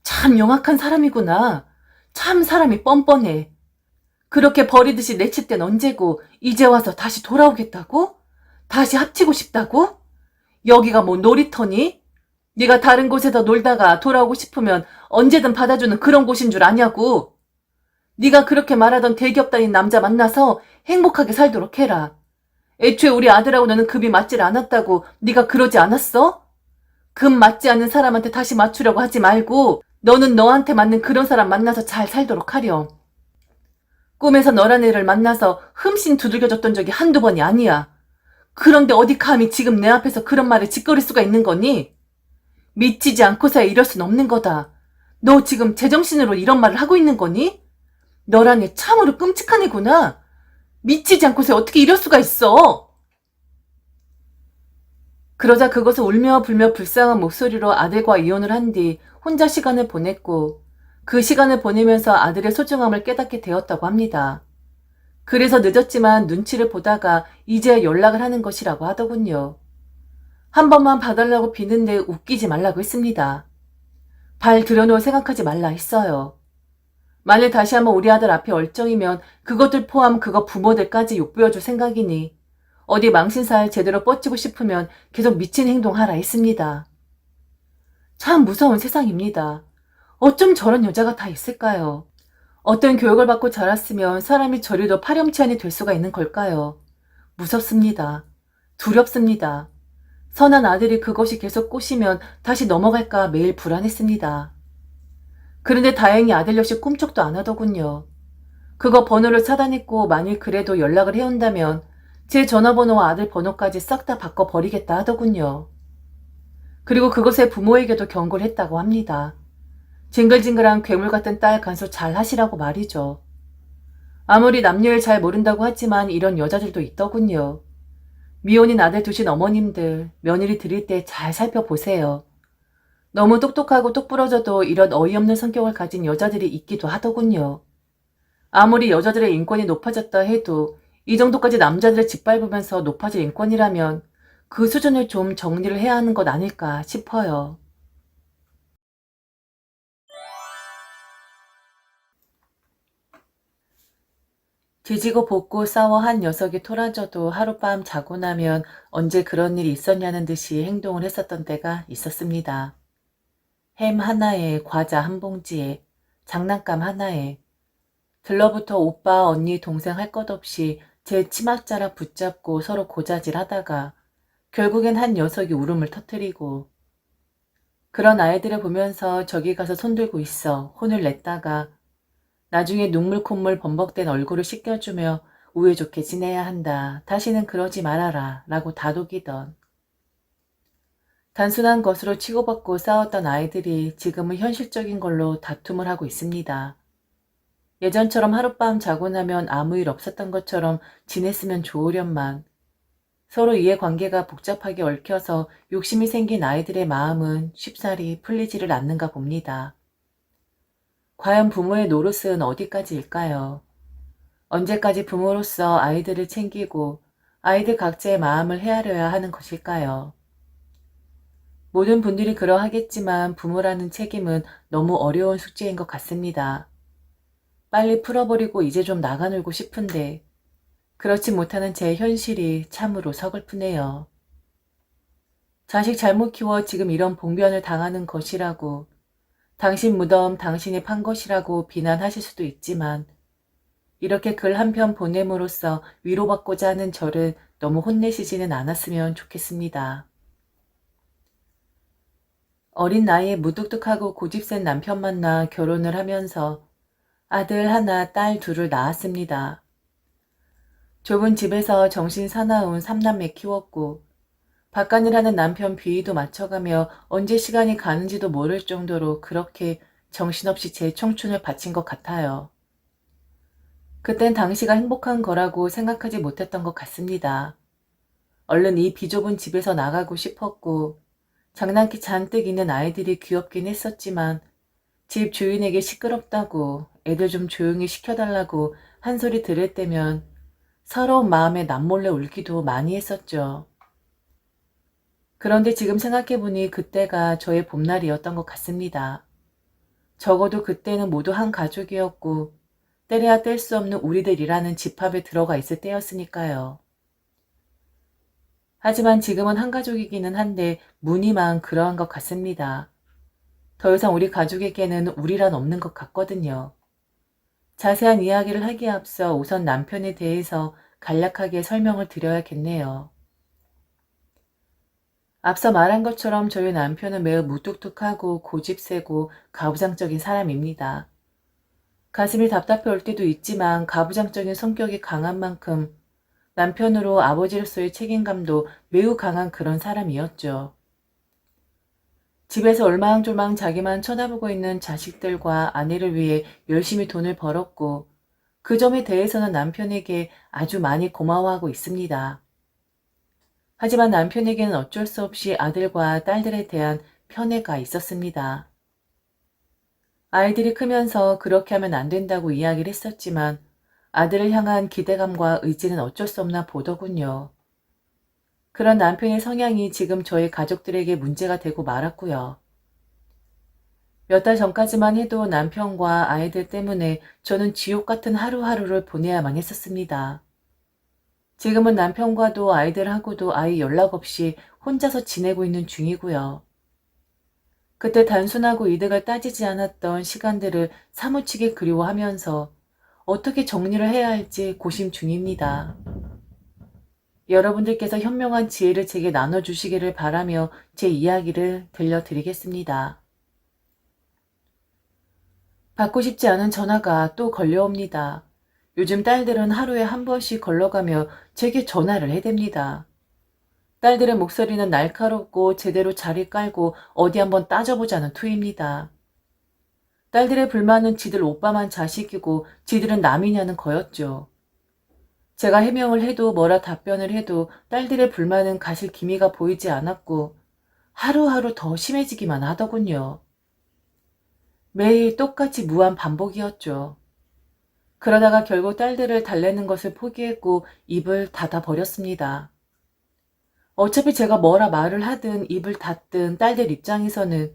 참 영악한 사람이구나. 참 사람이 뻔뻔해. 그렇게 버리듯이 내칠 땐 언제고 이제 와서 다시 돌아오겠다고? 다시 합치고 싶다고? 여기가 뭐 놀이터니? 네가 다른 곳에서 놀다가 돌아오고 싶으면 언제든 받아주는 그런 곳인 줄 아냐고. 네가 그렇게 말하던 대기업 다닌 남자 만나서 행복하게 살도록 해라. 애초에 우리 아들하고 너는 급이 맞질 않았다고 네가 그러지 않았어? 급 맞지 않는 사람한테 다시 맞추려고 하지 말고 너는 너한테 맞는 그런 사람 만나서 잘 살도록 하렴. 꿈에서 너란 애를 만나서 흠씬 두들겨줬던 적이 한두 번이 아니야. 그런데 어디 감히 지금 내 앞에서 그런 말을 짓거릴 수가 있는 거니? 미치지 않고서야 이럴 순 없는 거다. 너 지금 제정신으로 이런 말을 하고 있는 거니? 너란 애 참으로 끔찍한 애구나. 미치지 않고서 어떻게 이럴 수가 있어? 그러자 그것을 울며 불며 불쌍한 목소리로 아들과 이혼을 한 뒤 혼자 시간을 보냈고 그 시간을 보내면서 아들의 소중함을 깨닫게 되었다고 합니다. 그래서 늦었지만 눈치를 보다가 이제야 연락을 하는 것이라고 하더군요. 한 번만 봐달라고 비는데 웃기지 말라고 했습니다. 발 들여놓을 생각하지 말라 했어요. 만일 다시 한번 우리 아들 앞에 얼쩡이면 그것들 포함 그거 부모들까지 욕보여줄 생각이니 어디 망신살 제대로 뻗치고 싶으면 계속 미친 행동하라 했습니다. 참 무서운 세상입니다. 어쩜 저런 여자가 다 있을까요? 어떤 교육을 받고 자랐으면 사람이 저리도 파렴치한이 될 수가 있는 걸까요? 무섭습니다. 두렵습니다. 선한 아들이 그것이 계속 꼬시면 다시 넘어갈까 매일 불안했습니다. 그런데 다행히 아들 역시 꿈쩍도 안 하더군요. 그거 번호를 차단했고 만일 그래도 연락을 해온다면 제 전화번호와 아들 번호까지 싹 다 바꿔버리겠다 하더군요. 그리고 그것의 부모에게도 경고를 했다고 합니다. 징글징글한 괴물 같은 딸 간수 잘 하시라고 말이죠. 아무리 남녀를 잘 모른다고 하지만 이런 여자들도 있더군요. 미혼인 아들 두신 어머님들, 며느리 드릴 때 잘 살펴보세요. 너무 똑똑하고 똑부러져도 이런 어이없는 성격을 가진 여자들이 있기도 하더군요. 아무리 여자들의 인권이 높아졌다 해도 이 정도까지 남자들을 짓밟으면서 높아질 인권이라면 그 수준을 좀 정리를 해야 하는 것 아닐까 싶어요. 뒤지고 볶고 싸워 한 녀석이 토라져도 하룻밤 자고 나면 언제 그런 일이 있었냐는 듯이 행동을 했었던 때가 있었습니다. 햄 하나에 과자 한 봉지에 장난감 하나에 들러부터 오빠, 언니, 동생 할 것 없이 제 치맛자락 붙잡고 서로 고자질 하다가 결국엔 한 녀석이 울음을 터뜨리고 그런 아이들을 보면서 저기 가서 손들고 있어 혼을 냈다가 나중에 눈물 콧물 범벅된 얼굴을 씻겨주며 우애 좋게 지내야 한다. 다시는 그러지 말아라 라고 다독이던 단순한 것으로 치고받고 싸웠던 아이들이 지금은 현실적인 걸로 다툼을 하고 있습니다. 예전처럼 하룻밤 자고 나면 아무 일 없었던 것처럼 지냈으면 좋으련만 서로 이해관계가 복잡하게 얽혀서 욕심이 생긴 아이들의 마음은 쉽사리 풀리지를 않는가 봅니다. 과연 부모의 노릇은 어디까지일까요? 언제까지 부모로서 아이들을 챙기고 아이들 각자의 마음을 헤아려야 하는 것일까요? 모든 분들이 그러하겠지만 부모라는 책임은 너무 어려운 숙제인 것 같습니다. 빨리 풀어버리고 이제 좀 나가놀고 싶은데 그렇지 못하는 제 현실이 참으로 서글프네요. 자식 잘못 키워 지금 이런 봉변을 당하는 것이라고 당신 무덤 당신이 판 것이라고 비난하실 수도 있지만 이렇게 글 한 편 보냄으로써 위로받고자 하는 저를 너무 혼내시지는 않았으면 좋겠습니다. 어린 나이에 무뚝뚝하고 고집센 남편 만나 결혼을 하면서 아들 하나, 딸 둘을 낳았습니다. 좁은 집에서 정신 사나운 삼남매 키웠고 바깥일하는 남편 비위도 맞춰가며 언제 시간이 가는지도 모를 정도로 그렇게 정신없이 제 청춘을 바친 것 같아요. 그땐 당시가 행복한 거라고 생각하지 못했던 것 같습니다. 얼른 이 비좁은 집에서 나가고 싶었고 장난기 잔뜩 있는 아이들이 귀엽긴 했었지만 집 주인에게 시끄럽다고 애들 좀 조용히 시켜달라고 한 소리 들을 때면 서러운 마음에 남몰래 울기도 많이 했었죠. 그런데 지금 생각해보니 그때가 저의 봄날이었던 것 같습니다. 적어도 그때는 모두 한 가족이었고 떼려야 뗄 수 없는 우리들이라는 집합에 들어가 있을 때였으니까요. 하지만 지금은 한 가족이기는 한데 무늬만 그러한 것 같습니다. 더 이상 우리 가족에게는 우리란 없는 것 같거든요. 자세한 이야기를 하기에 앞서 우선 남편에 대해서 간략하게 설명을 드려야겠네요. 앞서 말한 것처럼 저희 남편은 매우 무뚝뚝하고 고집세고 가부장적인 사람입니다. 가슴이 답답해 올 때도 있지만 가부장적인 성격이 강한 만큼 남편으로 아버지로서의 책임감도 매우 강한 그런 사람이었죠. 집에서 얼망졸망 자기만 쳐다보고 있는 자식들과 아내를 위해 열심히 돈을 벌었고 그 점에 대해서는 남편에게 아주 많이 고마워하고 있습니다. 하지만 남편에게는 어쩔 수 없이 아들과 딸들에 대한 편애가 있었습니다. 아이들이 크면서 그렇게 하면 안 된다고 이야기를 했었지만 아들을 향한 기대감과 의지는 어쩔 수 없나 보더군요. 그런 남편의 성향이 지금 저희 가족들에게 문제가 되고 말았고요. 몇 달 전까지만 해도 남편과 아이들 때문에 저는 지옥 같은 하루하루를 보내야만 했었습니다. 지금은 남편과도 아이들하고도 아예 연락 없이 혼자서 지내고 있는 중이고요. 그때 단순하고 이득을 따지지 않았던 시간들을 사무치게 그리워하면서 어떻게 정리를 해야 할지 고심 중입니다. 여러분들께서 현명한 지혜를 제게 나눠주시기를 바라며 제 이야기를 들려드리겠습니다. 받고 싶지 않은 전화가 또 걸려옵니다. 요즘 딸들은 하루에 한 번씩 걸러가며 제게 전화를 해댑니다. 딸들의 목소리는 날카롭고 제대로 자리 깔고 어디 한번 따져보자는 투입니다. 딸들의 불만은 지들 오빠만 자식이고 지들은 남이냐는 거였죠. 제가 해명을 해도 뭐라 답변을 해도 딸들의 불만은 가실 기미가 보이지 않았고 하루하루 더 심해지기만 하더군요. 매일 똑같이 무한 반복이었죠. 그러다가 결국 딸들을 달래는 것을 포기했고 입을 닫아버렸습니다. 어차피 제가 뭐라 말을 하든 입을 닫든 딸들 입장에서는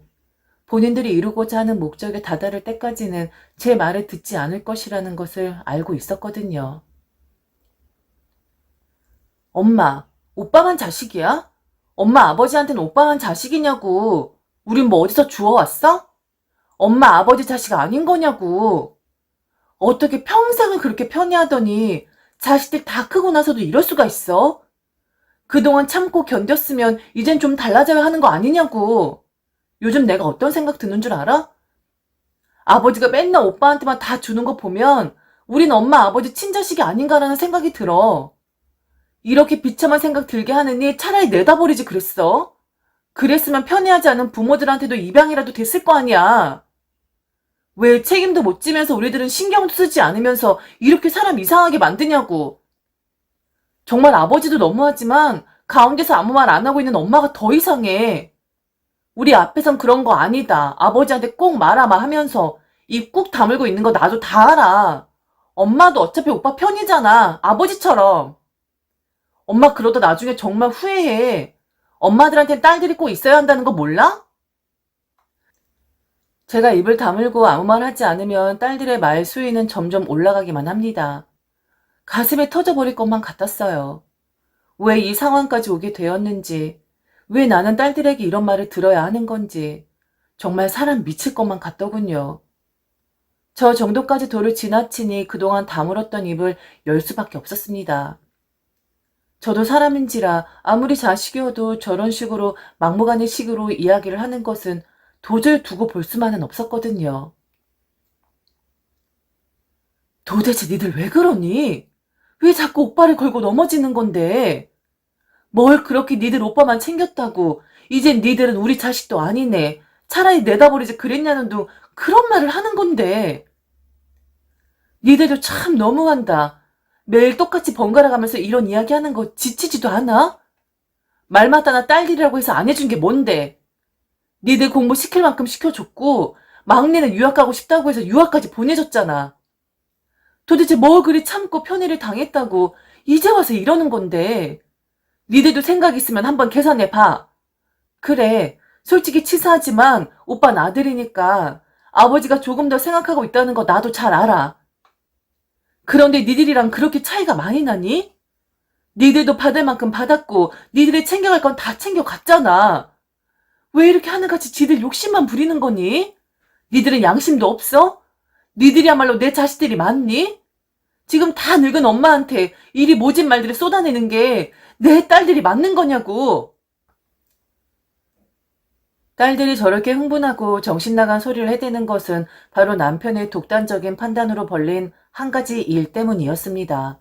본인들이 이루고자 하는 목적에 다다를 때까지는 제 말을 듣지 않을 것이라는 것을 알고 있었거든요. 엄마, 오빠만 자식이야? 엄마 아버지한테는 오빠만 자식이냐고. 우린 뭐 어디서 주워왔어? 엄마 아버지 자식 아닌 거냐고. 어떻게 평생을 그렇게 편애하더니 자식들 다 크고 나서도 이럴 수가 있어? 그동안 참고 견뎠으면 이젠 좀 달라져야 하는 거 아니냐고. 요즘 내가 어떤 생각 드는 줄 알아? 아버지가 맨날 오빠한테만 다 주는 거 보면 우린 엄마 아버지 친자식이 아닌가라는 생각이 들어. 이렇게 비참한 생각 들게 하느니 차라리 내다버리지 그랬어. 그랬으면 편애하지 않은 부모들한테도 입양이라도 됐을 거 아니야. 왜 책임도 못 지면서 우리들은 신경도 쓰지 않으면서 이렇게 사람 이상하게 만드냐고. 정말 아버지도 너무하지만 가운데서 아무 말 안 하고 있는 엄마가 더 이상해. 우리 앞에선 그런 거 아니다. 아버지한테 꼭 말아마 하면서 입 꾹 다물고 있는 거 나도 다 알아. 엄마도 어차피 오빠 편이잖아. 아버지처럼. 엄마 그러다 나중에 정말 후회해. 엄마들한텐 딸들이 꼭 있어야 한다는 거 몰라? 제가 입을 다물고 아무 말 하지 않으면 딸들의 말 수위는 점점 올라가기만 합니다. 가슴에 터져버릴 것만 같았어요. 왜 이 상황까지 오게 되었는지, 왜 나는 딸들에게 이런 말을 들어야 하는 건지, 정말 사람 미칠 것만 같더군요. 저 정도까지 도를 지나치니 그동안 다물었던 입을 열 수밖에 없었습니다. 저도 사람인지라 아무리 자식이어도 저런 식으로 막무가내 식으로 이야기를 하는 것은 도저히 두고 볼 수만은 없었거든요. 도대체 니들 왜 그러니? 왜 자꾸 오빠를 걸고 넘어지는 건데? 뭘 그렇게 니들 오빠만 챙겼다고 이젠 니들은 우리 자식도 아니네. 차라리 내다버리지 그랬냐는 둥 그런 말을 하는 건데. 니들도 참 너무한다. 매일 똑같이 번갈아 가면서 이런 이야기 하는 거 지치지도 않아? 말마다 나 딸들이라고 해서 안 해준 게 뭔데? 니들 공부 시킬 만큼 시켜줬고 막내는 유학 가고 싶다고 해서 유학까지 보내줬잖아. 도대체 뭘 그리 참고 편애를 당했다고 이제 와서 이러는 건데. 니들도 생각 있으면 한번 계산해봐. 그래, 솔직히 치사하지만 오빤 아들이니까 아버지가 조금 더 생각하고 있다는 거 나도 잘 알아. 그런데 니들이랑 그렇게 차이가 많이 나니? 니들도 받을 만큼 받았고 니들이 챙겨갈 건 다 챙겨갔잖아. 왜 이렇게 하나같이 지들 욕심만 부리는 거니? 니들은 양심도 없어? 니들이야말로 내 자식들이 맞니? 지금 다 늙은 엄마한테 이리 모진 말들을 쏟아내는 게 내 딸들이 맞는 거냐고. 딸들이 저렇게 흥분하고 정신나간 소리를 해대는 것은 바로 남편의 독단적인 판단으로 벌린 한 가지 일 때문이었습니다.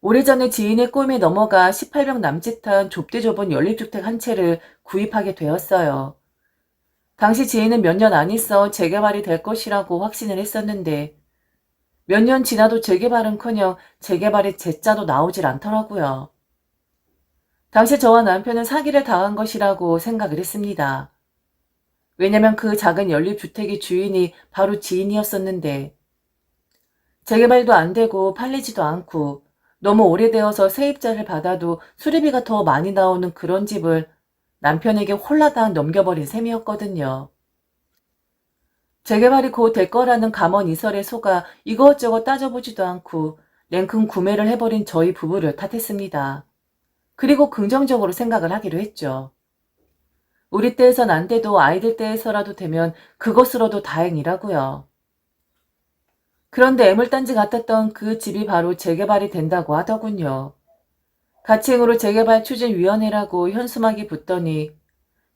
오래전에 지인의 꿈에 넘어가 18평 남짓한 좁디 좁은 연립주택 한 채를 구입하게 되었어요. 당시 지인은 몇 년 안 있어 재개발이 될 것이라고 확신을 했었는데 몇 년 지나도 재개발은커녕 재개발의 재자도 나오질 않더라고요. 당시 저와 남편은 사기를 당한 것이라고 생각을 했습니다. 왜냐면 그 작은 연립주택의 주인이 바로 지인이었었는데 재개발도 안 되고 팔리지도 않고 너무 오래되어서 세입자를 받아도 수리비가 더 많이 나오는 그런 집을 남편에게 홀라당 넘겨버린 셈이었거든요. 재개발이 곧 될 거라는 감언이설에 속아 이것저것 따져보지도 않고 냉큼 구매를 해버린 저희 부부를 탓했습니다. 그리고 긍정적으로 생각을 하기로 했죠. 우리 때에선 안 돼도 아이들 때에서라도 되면 그것으로도 다행이라고요. 그런데 애물단지 같았던 그 집이 바로 재개발이 된다고 하더군요. 가칭으로 재개발 추진위원회라고 현수막이 붙더니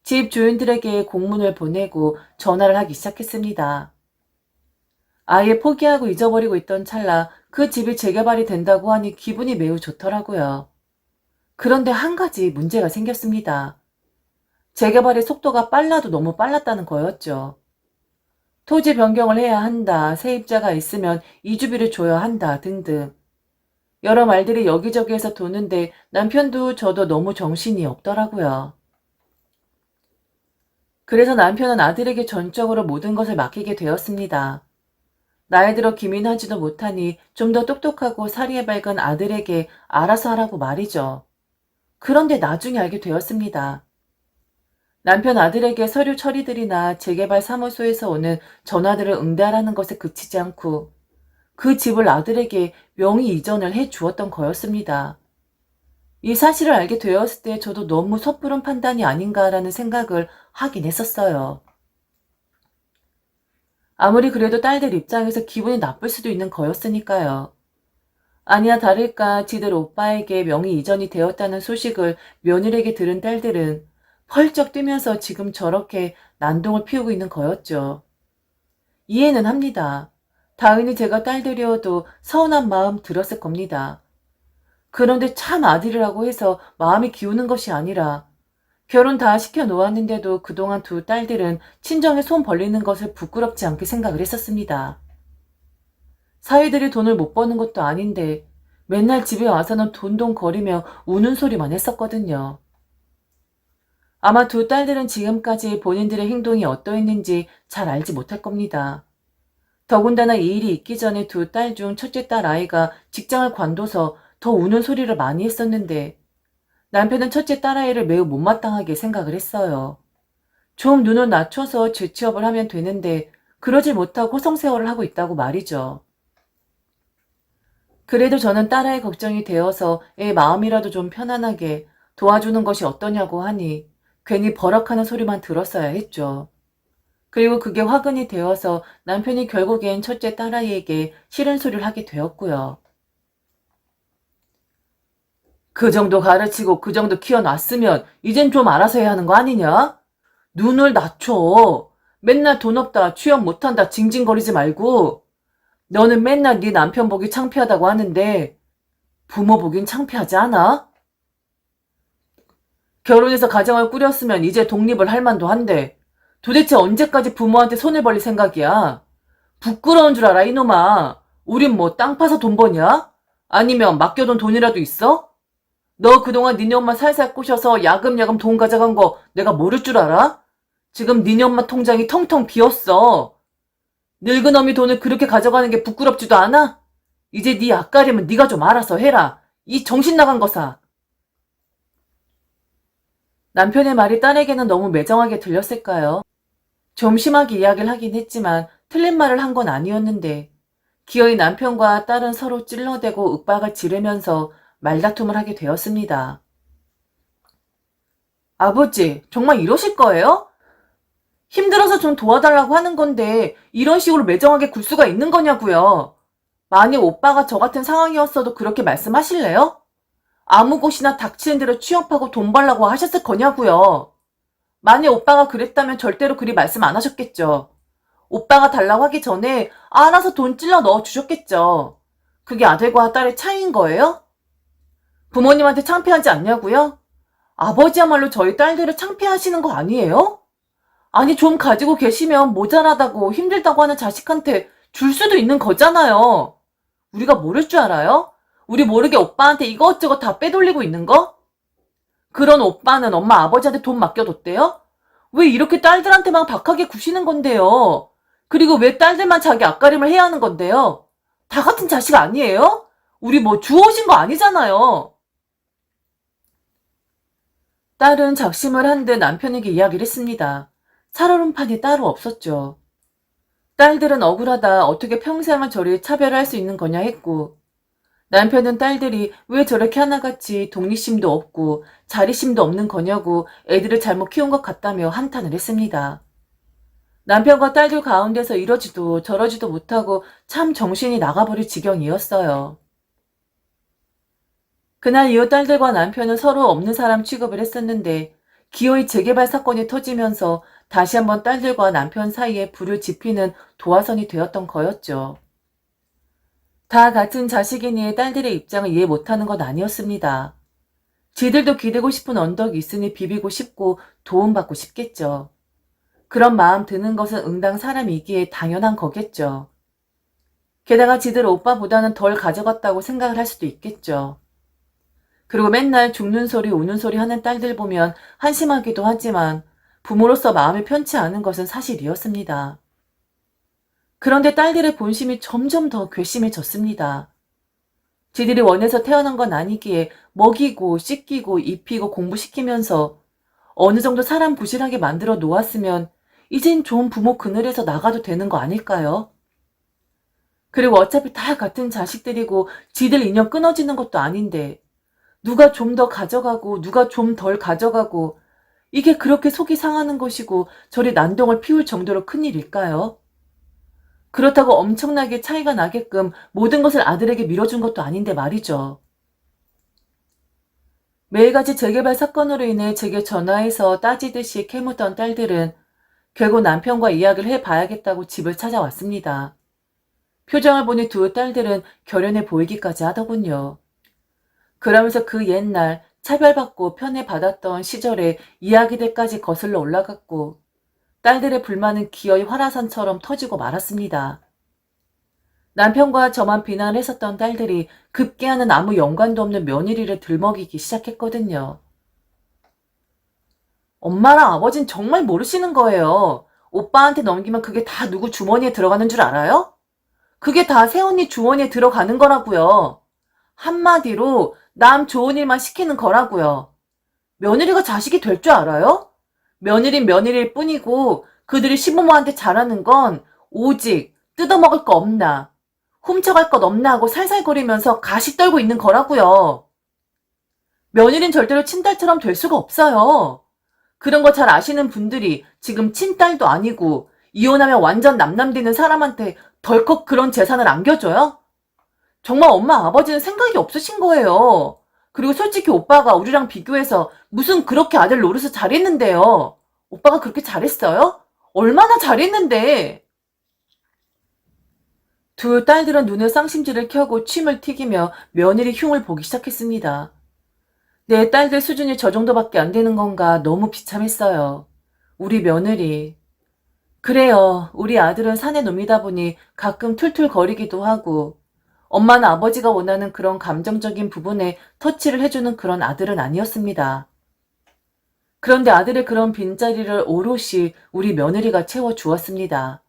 집 주인들에게 공문을 보내고 전화를 하기 시작했습니다. 아예 포기하고 잊어버리고 있던 찰나 그 집이 재개발이 된다고 하니 기분이 매우 좋더라고요. 그런데 한 가지 문제가 생겼습니다. 재개발의 속도가 빨라도 너무 빨랐다는 거였죠. 토지 변경을 해야 한다, 세입자가 있으면 이주비를 줘야 한다 등등. 여러 말들이 여기저기에서 도는데 남편도 저도 너무 정신이 없더라고요. 그래서 남편은 아들에게 전적으로 모든 것을 맡기게 되었습니다. 나이 들어 기민하지도 못하니 좀 더 똑똑하고 사리에 밝은 아들에게 알아서 하라고 말이죠. 그런데 나중에 알게 되었습니다. 남편 아들에게 서류 처리들이나 재개발 사무소에서 오는 전화들을 응대하라는 것에 그치지 않고 그 집을 아들에게 명의 이전을 해 주었던 거였습니다. 이 사실을 알게 되었을 때 저도 너무 섣부른 판단이 아닌가라는 생각을 하긴 했었어요. 아무리 그래도 딸들 입장에서 기분이 나쁠 수도 있는 거였으니까요. 아니나 다를까 지들 오빠에게 명의 이전이 되었다는 소식을 며느리에게 들은 딸들은 펄쩍 뛰면서 지금 저렇게 난동을 피우고 있는 거였죠. 이해는 합니다. 당연히 제가 딸들이어도 서운한 마음 들었을 겁니다. 그런데 참 아들이라고 해서 마음이 기우는 것이 아니라 결혼 다 시켜놓았는데도 그동안 두 딸들은 친정에 손 벌리는 것을 부끄럽지 않게 생각을 했었습니다. 사위들이 돈을 못 버는 것도 아닌데 맨날 집에 와서는 돈돈거리며 우는 소리만 했었거든요. 아마 두 딸들은 지금까지 본인들의 행동이 어떠했는지 잘 알지 못할 겁니다. 더군다나 이 일이 있기 전에 두 딸 중 첫째 딸 아이가 직장을 관둬서 더 우는 소리를 많이 했었는데 남편은 첫째 딸아이를 매우 못마땅하게 생각을 했어요. 좀 눈을 낮춰서 재취업을 하면 되는데 그러질 못하고 호성세월을 하고 있다고 말이죠. 그래도 저는 딸아이 걱정이 되어서 애 마음이라도 좀 편안하게 도와주는 것이 어떠냐고 하니 괜히 버럭하는 소리만 들었어야 했죠. 그리고 그게 화근이 되어서 남편이 결국엔 첫째 딸아이에게 싫은 소리를 하게 되었고요. 그 정도 가르치고 그 정도 키워놨으면 이젠 좀 알아서 해야 하는 거 아니냐? 눈을 낮춰. 맨날 돈 없다, 취업 못한다 징징거리지 말고. 너는 맨날 네 남편 보기 창피하다고 하는데 부모 보긴 창피하지 않아? 결혼해서 가정을 꾸렸으면 이제 독립을 할 만도 한데 도대체 언제까지 부모한테 손을 벌릴 생각이야? 부끄러운 줄 알아 이놈아. 우린 뭐 땅 파서 돈 버냐? 아니면 맡겨둔 돈이라도 있어? 너 그동안 니네 엄마 살살 꼬셔서 야금야금 돈 가져간 거 내가 모를 줄 알아? 지금 니네 엄마 통장이 텅텅 비었어. 늙은 어미 돈을 그렇게 가져가는 게 부끄럽지도 않아? 이제 네 앞가림은 네가 좀 알아서 해라. 이 정신 나간 거사. 남편의 말이 딸에게는 너무 매정하게 들렸을까요? 좀 심하게 이야기를 하긴 했지만 틀린 말을 한 건 아니었는데 기어이 남편과 딸은 서로 찔러대고 윽박을 지르면서 말다툼을 하게 되었습니다. 아버지, 정말 이러실 거예요? 힘들어서 좀 도와달라고 하는 건데 이런 식으로 매정하게 굴 수가 있는 거냐고요. 만약 오빠가 저 같은 상황이었어도 그렇게 말씀하실래요? 아무 곳이나 닥치는 대로 취업하고 돈 벌라고 하셨을 거냐고요. 만약 오빠가 그랬다면 절대로 그리 말씀 안 하셨겠죠. 오빠가 달라고 하기 전에 알아서 돈 찔러 넣어 주셨겠죠. 그게 아들과 딸의 차이인 거예요? 부모님한테 창피하지 않냐고요? 아버지야말로 저희 딸들을 창피하시는 거 아니에요? 아니 좀 가지고 계시면 모자라다고 힘들다고 하는 자식한테 줄 수도 있는 거잖아요. 우리가 모를 줄 알아요? 우리 모르게 오빠한테 이것저것 다 빼돌리고 있는 거? 그런 오빠는 엄마 아버지한테 돈 맡겨뒀대요? 왜 이렇게 딸들한테만 박하게 구시는 건데요? 그리고 왜 딸들만 자기 앞가림을 해야 하는 건데요? 다 같은 자식 아니에요? 우리 뭐 주워오신 거 아니잖아요. 딸은 작심을 한 듯 남편에게 이야기를 했습니다. 살얼음판이 따로 없었죠. 딸들은 억울하다 어떻게 평생을 저리 차별할 수 있는 거냐 했고 남편은 딸들이 왜 저렇게 하나같이 독립심도 없고 자립심도 없는 거냐고 애들을 잘못 키운 것 같다며 한탄을 했습니다. 남편과 딸들 가운데서 이러지도 저러지도 못하고 참 정신이 나가버릴 지경이었어요. 그날 이후 딸들과 남편은 서로 없는 사람 취급을 했었는데 기어이 재개발 사건이 터지면서 다시 한번 딸들과 남편 사이에 불을 지피는 도화선이 되었던 거였죠. 다 같은 자식이니 딸들의 입장을 이해 못하는 건 아니었습니다. 지들도 기대고 싶은 언덕이 있으니 비비고 싶고 도움받고 싶겠죠. 그런 마음 드는 것은 응당 사람이기에 당연한 거겠죠. 게다가 지들 오빠보다는 덜 가져갔다고 생각을 할 수도 있겠죠. 그리고 맨날 죽는 소리 우는 소리 하는 딸들 보면 한심하기도 하지만 부모로서 마음이 편치 않은 것은 사실이었습니다. 그런데 딸들의 본심이 점점 더 괘씸해졌습니다. 지들이 원해서 태어난 건 아니기에 먹이고 씻기고 입히고 공부시키면서 어느 정도 사람 부실하게 만들어 놓았으면 이젠 좋은 부모 그늘에서 나가도 되는 거 아닐까요? 그리고 어차피 다 같은 자식들이고 지들 인연 끊어지는 것도 아닌데 누가 좀 더 가져가고 누가 좀 덜 가져가고 이게 그렇게 속이 상하는 것이고 저리 난동을 피울 정도로 큰일일까요? 그렇다고 엄청나게 차이가 나게끔 모든 것을 아들에게 밀어준 것도 아닌데 말이죠. 매일같이 재개발 사건으로 인해 제게 전화해서 따지듯이 캐묻던 딸들은 결국 남편과 이야기를 해봐야겠다고 집을 찾아왔습니다. 표정을 보니 두 딸들은 결연해 보이기까지 하더군요. 그러면서 그 옛날 차별받고 편애받았던 시절의 이야기들까지 거슬러 올라갔고 딸들의 불만은 기어이 활화산처럼 터지고 말았습니다. 남편과 저만 비난을 했었던 딸들이 급기야는 아무 연관도 없는 며느리를 들먹이기 시작했거든요. 엄마랑 아버진 정말 모르시는 거예요. 오빠한테 넘기면 그게 다 누구 주머니에 들어가는 줄 알아요? 그게 다 새언니 주머니에 들어가는 거라고요. 한마디로 남 좋은 일만 시키는 거라고요. 며느리가 자식이 될 줄 알아요? 며느린 며느리일 뿐이고 그들이 시부모한테 잘하는 건 오직 뜯어먹을 거 없나, 훔쳐갈 것 없나 하고 살살거리면서 가식 떨고 있는 거라고요. 며느린 절대로 친딸처럼 될 수가 없어요. 그런 거 잘 아시는 분들이 지금 친딸도 아니고 이혼하면 완전 남남되는 사람한테 덜컥 그런 재산을 안겨줘요? 정말 엄마 아버지는 생각이 없으신 거예요. 그리고 솔직히 오빠가 우리랑 비교해서 무슨 그렇게 아들 노릇을 잘했는데요. 오빠가 그렇게 잘했어요? 얼마나 잘했는데. 두 딸들은 눈에 쌍심지를 켜고 침을 튀기며 며느리 흉을 보기 시작했습니다. 내 딸들 수준이 저 정도밖에 안 되는 건가 너무 비참했어요. 우리 며느리. 그래요. 우리 아들은 사내 놈이다 보니 가끔 툴툴거리기도 하고 엄마는 아버지가 원하는 그런 감정적인 부분에 터치를 해주는 그런 아들은 아니었습니다. 그런데 아들의 그런 빈자리를 오롯이 우리 며느리가 채워주었습니다.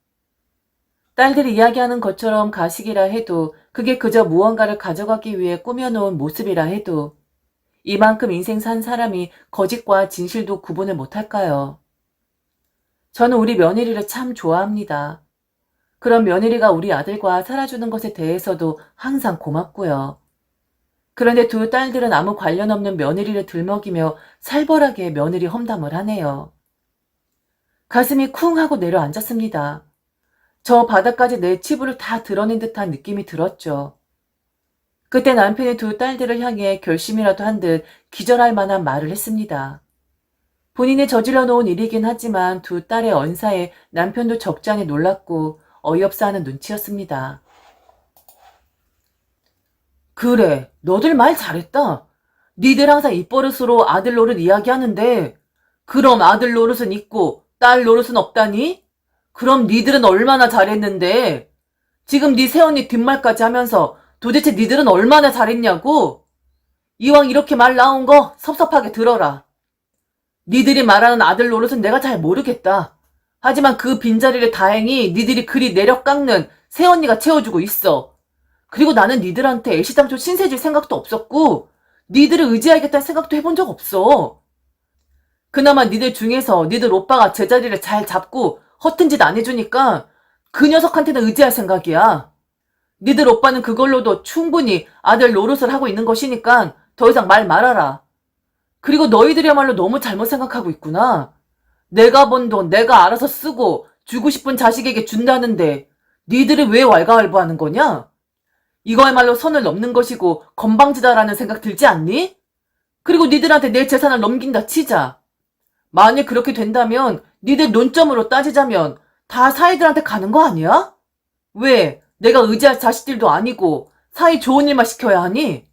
딸들이 이야기하는 것처럼 가식이라 해도 그게 그저 무언가를 가져가기 위해 꾸며놓은 모습이라 해도 이만큼 인생 산 사람이 거짓과 진실도 구분을 못할까요? 저는 우리 며느리를 참 좋아합니다. 그런 며느리가 우리 아들과 살아주는 것에 대해서도 항상 고맙고요. 그런데 두 딸들은 아무 관련 없는 며느리를 들먹이며 살벌하게 며느리 험담을 하네요. 가슴이 쿵 하고 내려앉았습니다. 저 바닥까지 내 치부를 다 드러낸 듯한 느낌이 들었죠. 그때 남편이 두 딸들을 향해 결심이라도 한 듯 기절할 만한 말을 했습니다. 본인이 저질러 놓은 일이긴 하지만 두 딸의 언사에 남편도 적잖이 놀랐고 어이없어 하는 눈치였습니다. 그래, 너들 말 잘했다. 니들 항상 입버릇으로 아들 노릇 이야기하는데 그럼 아들 노릇은 있고 딸 노릇은 없다니? 그럼 니들은 얼마나 잘했는데? 지금 니 새언니 뒷말까지 하면서 도대체 니들은 얼마나 잘했냐고? 이왕 이렇게 말 나온 거 섭섭하게 들어라. 니들이 말하는 아들 노릇은 내가 잘 모르겠다. 하지만 그 빈자리를 다행히 니들이 그리 내려 깎는 새언니가 채워주고 있어. 그리고 나는 니들한테 애시당초 신세질 생각도 없었고 니들을 의지하겠다는 생각도 해본 적 없어. 그나마 니들 중에서 니들 오빠가 제자리를 잘 잡고 허튼 짓 안 해주니까 그 녀석한테는 의지할 생각이야. 니들 오빠는 그걸로도 충분히 아들 노릇을 하고 있는 것이니까 더 이상 말 말아라. 그리고 너희들이야말로 너무 잘못 생각하고 있구나. 내가 번 돈 내가 알아서 쓰고 주고 싶은 자식에게 준다는데 니들이 왜 왈가왈부하는 거냐? 이거야말로 선을 넘는 것이고 건방지다라는 생각 들지 않니? 그리고 니들한테 내 재산을 넘긴다 치자. 만약 그렇게 된다면 니들 논점으로 따지자면 다 사이들한테 가는 거 아니야? 왜? 내가 의지할 자식들도 아니고 사이 좋은 일만 시켜야 하니?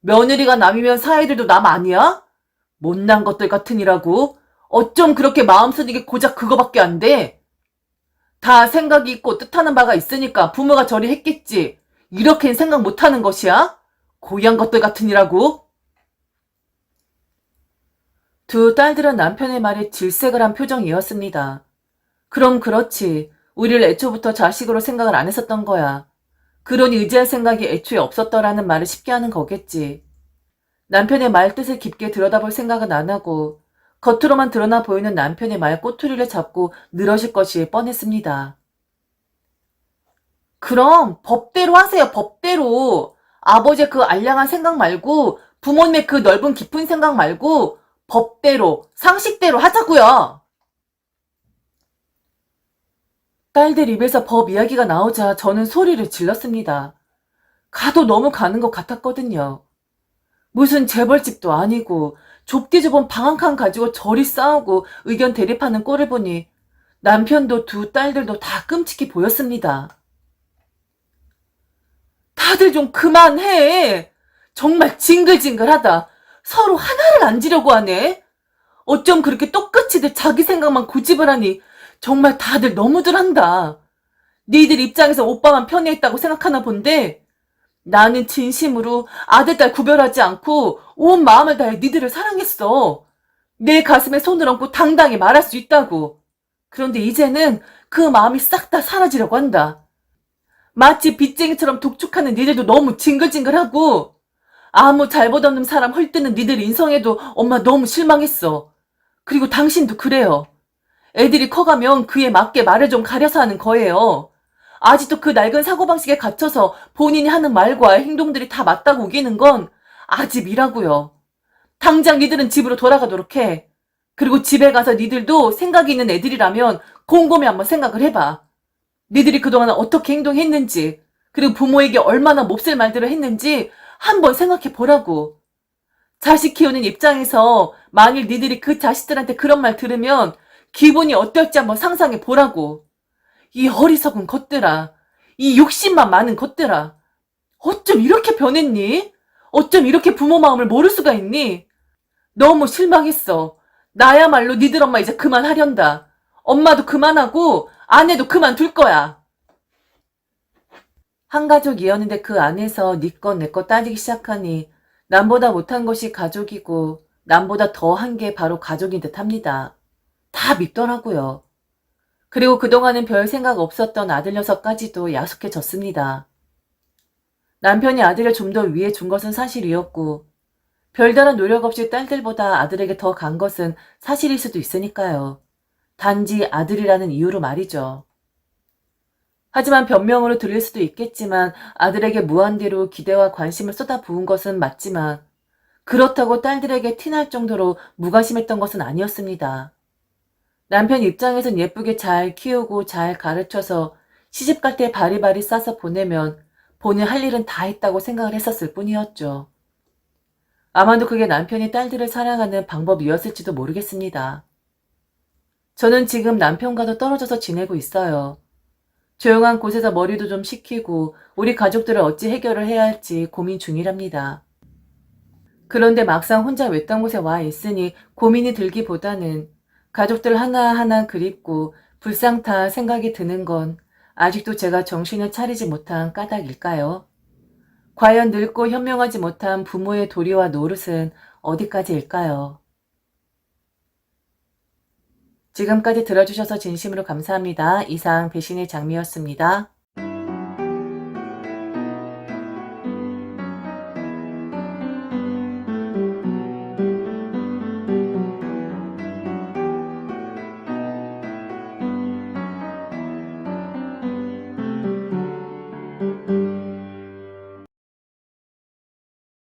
며느리가 남이면 사이들도 남 아니야? 못난 것들 같으니라고. 어쩜 그렇게 마음 쓰는 게 고작 그거밖에 안 돼? 다 생각이 있고 뜻하는 바가 있으니까 부모가 저리 했겠지. 이렇게는 생각 못하는 것이야? 고양 것들 같으니라고. 두 딸들은 남편의 말에 질색을 한 표정이었습니다. 그럼 그렇지. 우리를 애초부터 자식으로 생각을 안 했었던 거야. 그러니 의지할 생각이 애초에 없었더라는 말을 쉽게 하는 거겠지. 남편의 말 뜻을 깊게 들여다볼 생각은 안 하고 겉으로만 드러나 보이는 남편의 말 꼬투리를 잡고 늘어질 것이 뻔했습니다. 그럼 법대로 하세요. 법대로. 아버지의 그 알량한 생각 말고 부모님의 그 넓은 깊은 생각 말고 법대로 상식대로 하자고요. 딸들 입에서 법 이야기가 나오자 저는 소리를 질렀습니다. 가도 너무 가는 것 같았거든요. 무슨 재벌집도 아니고 좁디 좁은 방 한 칸 가지고 저리 싸우고 의견 대립하는 꼴을 보니 남편도 두 딸들도 다 끔찍해 보였습니다. 다들 좀 그만해. 정말 징글징글하다. 서로 하나를 안 지려고 하네. 어쩜 그렇게 똑같이들 자기 생각만 고집을 하니 정말 다들 너무들 한다. 니들 입장에서 오빠만 편해 있다고 생각하나 본데 나는 진심으로 아들, 딸 구별하지 않고 온 마음을 다해 니들을 사랑했어. 내 가슴에 손을 얹고 당당히 말할 수 있다고. 그런데 이제는 그 마음이 싹 다 사라지려고 한다. 마치 빚쟁이처럼 독촉하는 니들도 너무 징글징글하고 아무 잘못 없는 사람 헐뜯는 니들 인성에도 엄마 너무 실망했어. 그리고 당신도 그래요. 애들이 커가면 그에 맞게 말을 좀 가려서 하는 거예요. 아직도 그 낡은 사고방식에 갇혀서 본인이 하는 말과 행동들이 다 맞다고 우기는 건 아집이라고요. 당장 니들은 집으로 돌아가도록 해. 그리고 집에 가서 니들도 생각이 있는 애들이라면 곰곰이 한번 생각을 해봐. 니들이 그동안 어떻게 행동했는지, 그리고 부모에게 얼마나 몹쓸 말들을 했는지 한번 생각해 보라고. 자식 키우는 입장에서 만일 니들이 그 자식들한테 그런 말 들으면 기분이 어떨지 한번 상상해 보라고. 이 어리석은 것들아. 이 욕심만 많은 것들아. 어쩜 이렇게 변했니? 어쩜 이렇게 부모 마음을 모를 수가 있니? 너무 실망했어. 나야말로 니들 엄마 이제 그만하련다. 엄마도 그만하고 아내도 그만둘 거야. 한 가족이었는데 그 안에서 니 것 내 것 따지기 시작하니 남보다 못한 것이 가족이고 남보다 더한 게 바로 가족인 듯 합니다. 다 믿더라고요. 그리고 그동안은 별 생각 없었던 아들 녀석까지도 야속해졌습니다. 남편이 아들을 좀 더 위에 준 것은 사실이었고 별다른 노력 없이 딸들보다 아들에게 더 간 것은 사실일 수도 있으니까요. 단지 아들이라는 이유로 말이죠. 하지만 변명으로 들릴 수도 있겠지만 아들에게 무한대로 기대와 관심을 쏟아부은 것은 맞지만 그렇다고 딸들에게 티날 정도로 무관심했던 것은 아니었습니다. 남편 입장에선 예쁘게 잘 키우고 잘 가르쳐서 시집갈 때 바리바리 싸서 보내면 본인 할 일은 다 했다고 생각을 했었을 뿐이었죠. 아마도 그게 남편이 딸들을 사랑하는 방법이었을지도 모르겠습니다. 저는 지금 남편과도 떨어져서 지내고 있어요. 조용한 곳에서 머리도 좀 식히고 우리 가족들을 어찌 해결을 해야 할지 고민 중이랍니다. 그런데 막상 혼자 외딴 곳에 와 있으니 고민이 들기보다는 가족들 하나하나 그립고 불쌍타 생각이 드는 건 아직도 제가 정신을 차리지 못한 까닭일까요? 과연 늙고 현명하지 못한 부모의 도리와 노릇은 어디까지일까요? 지금까지 들어주셔서 진심으로 감사합니다. 이상 배신의 장미였습니다.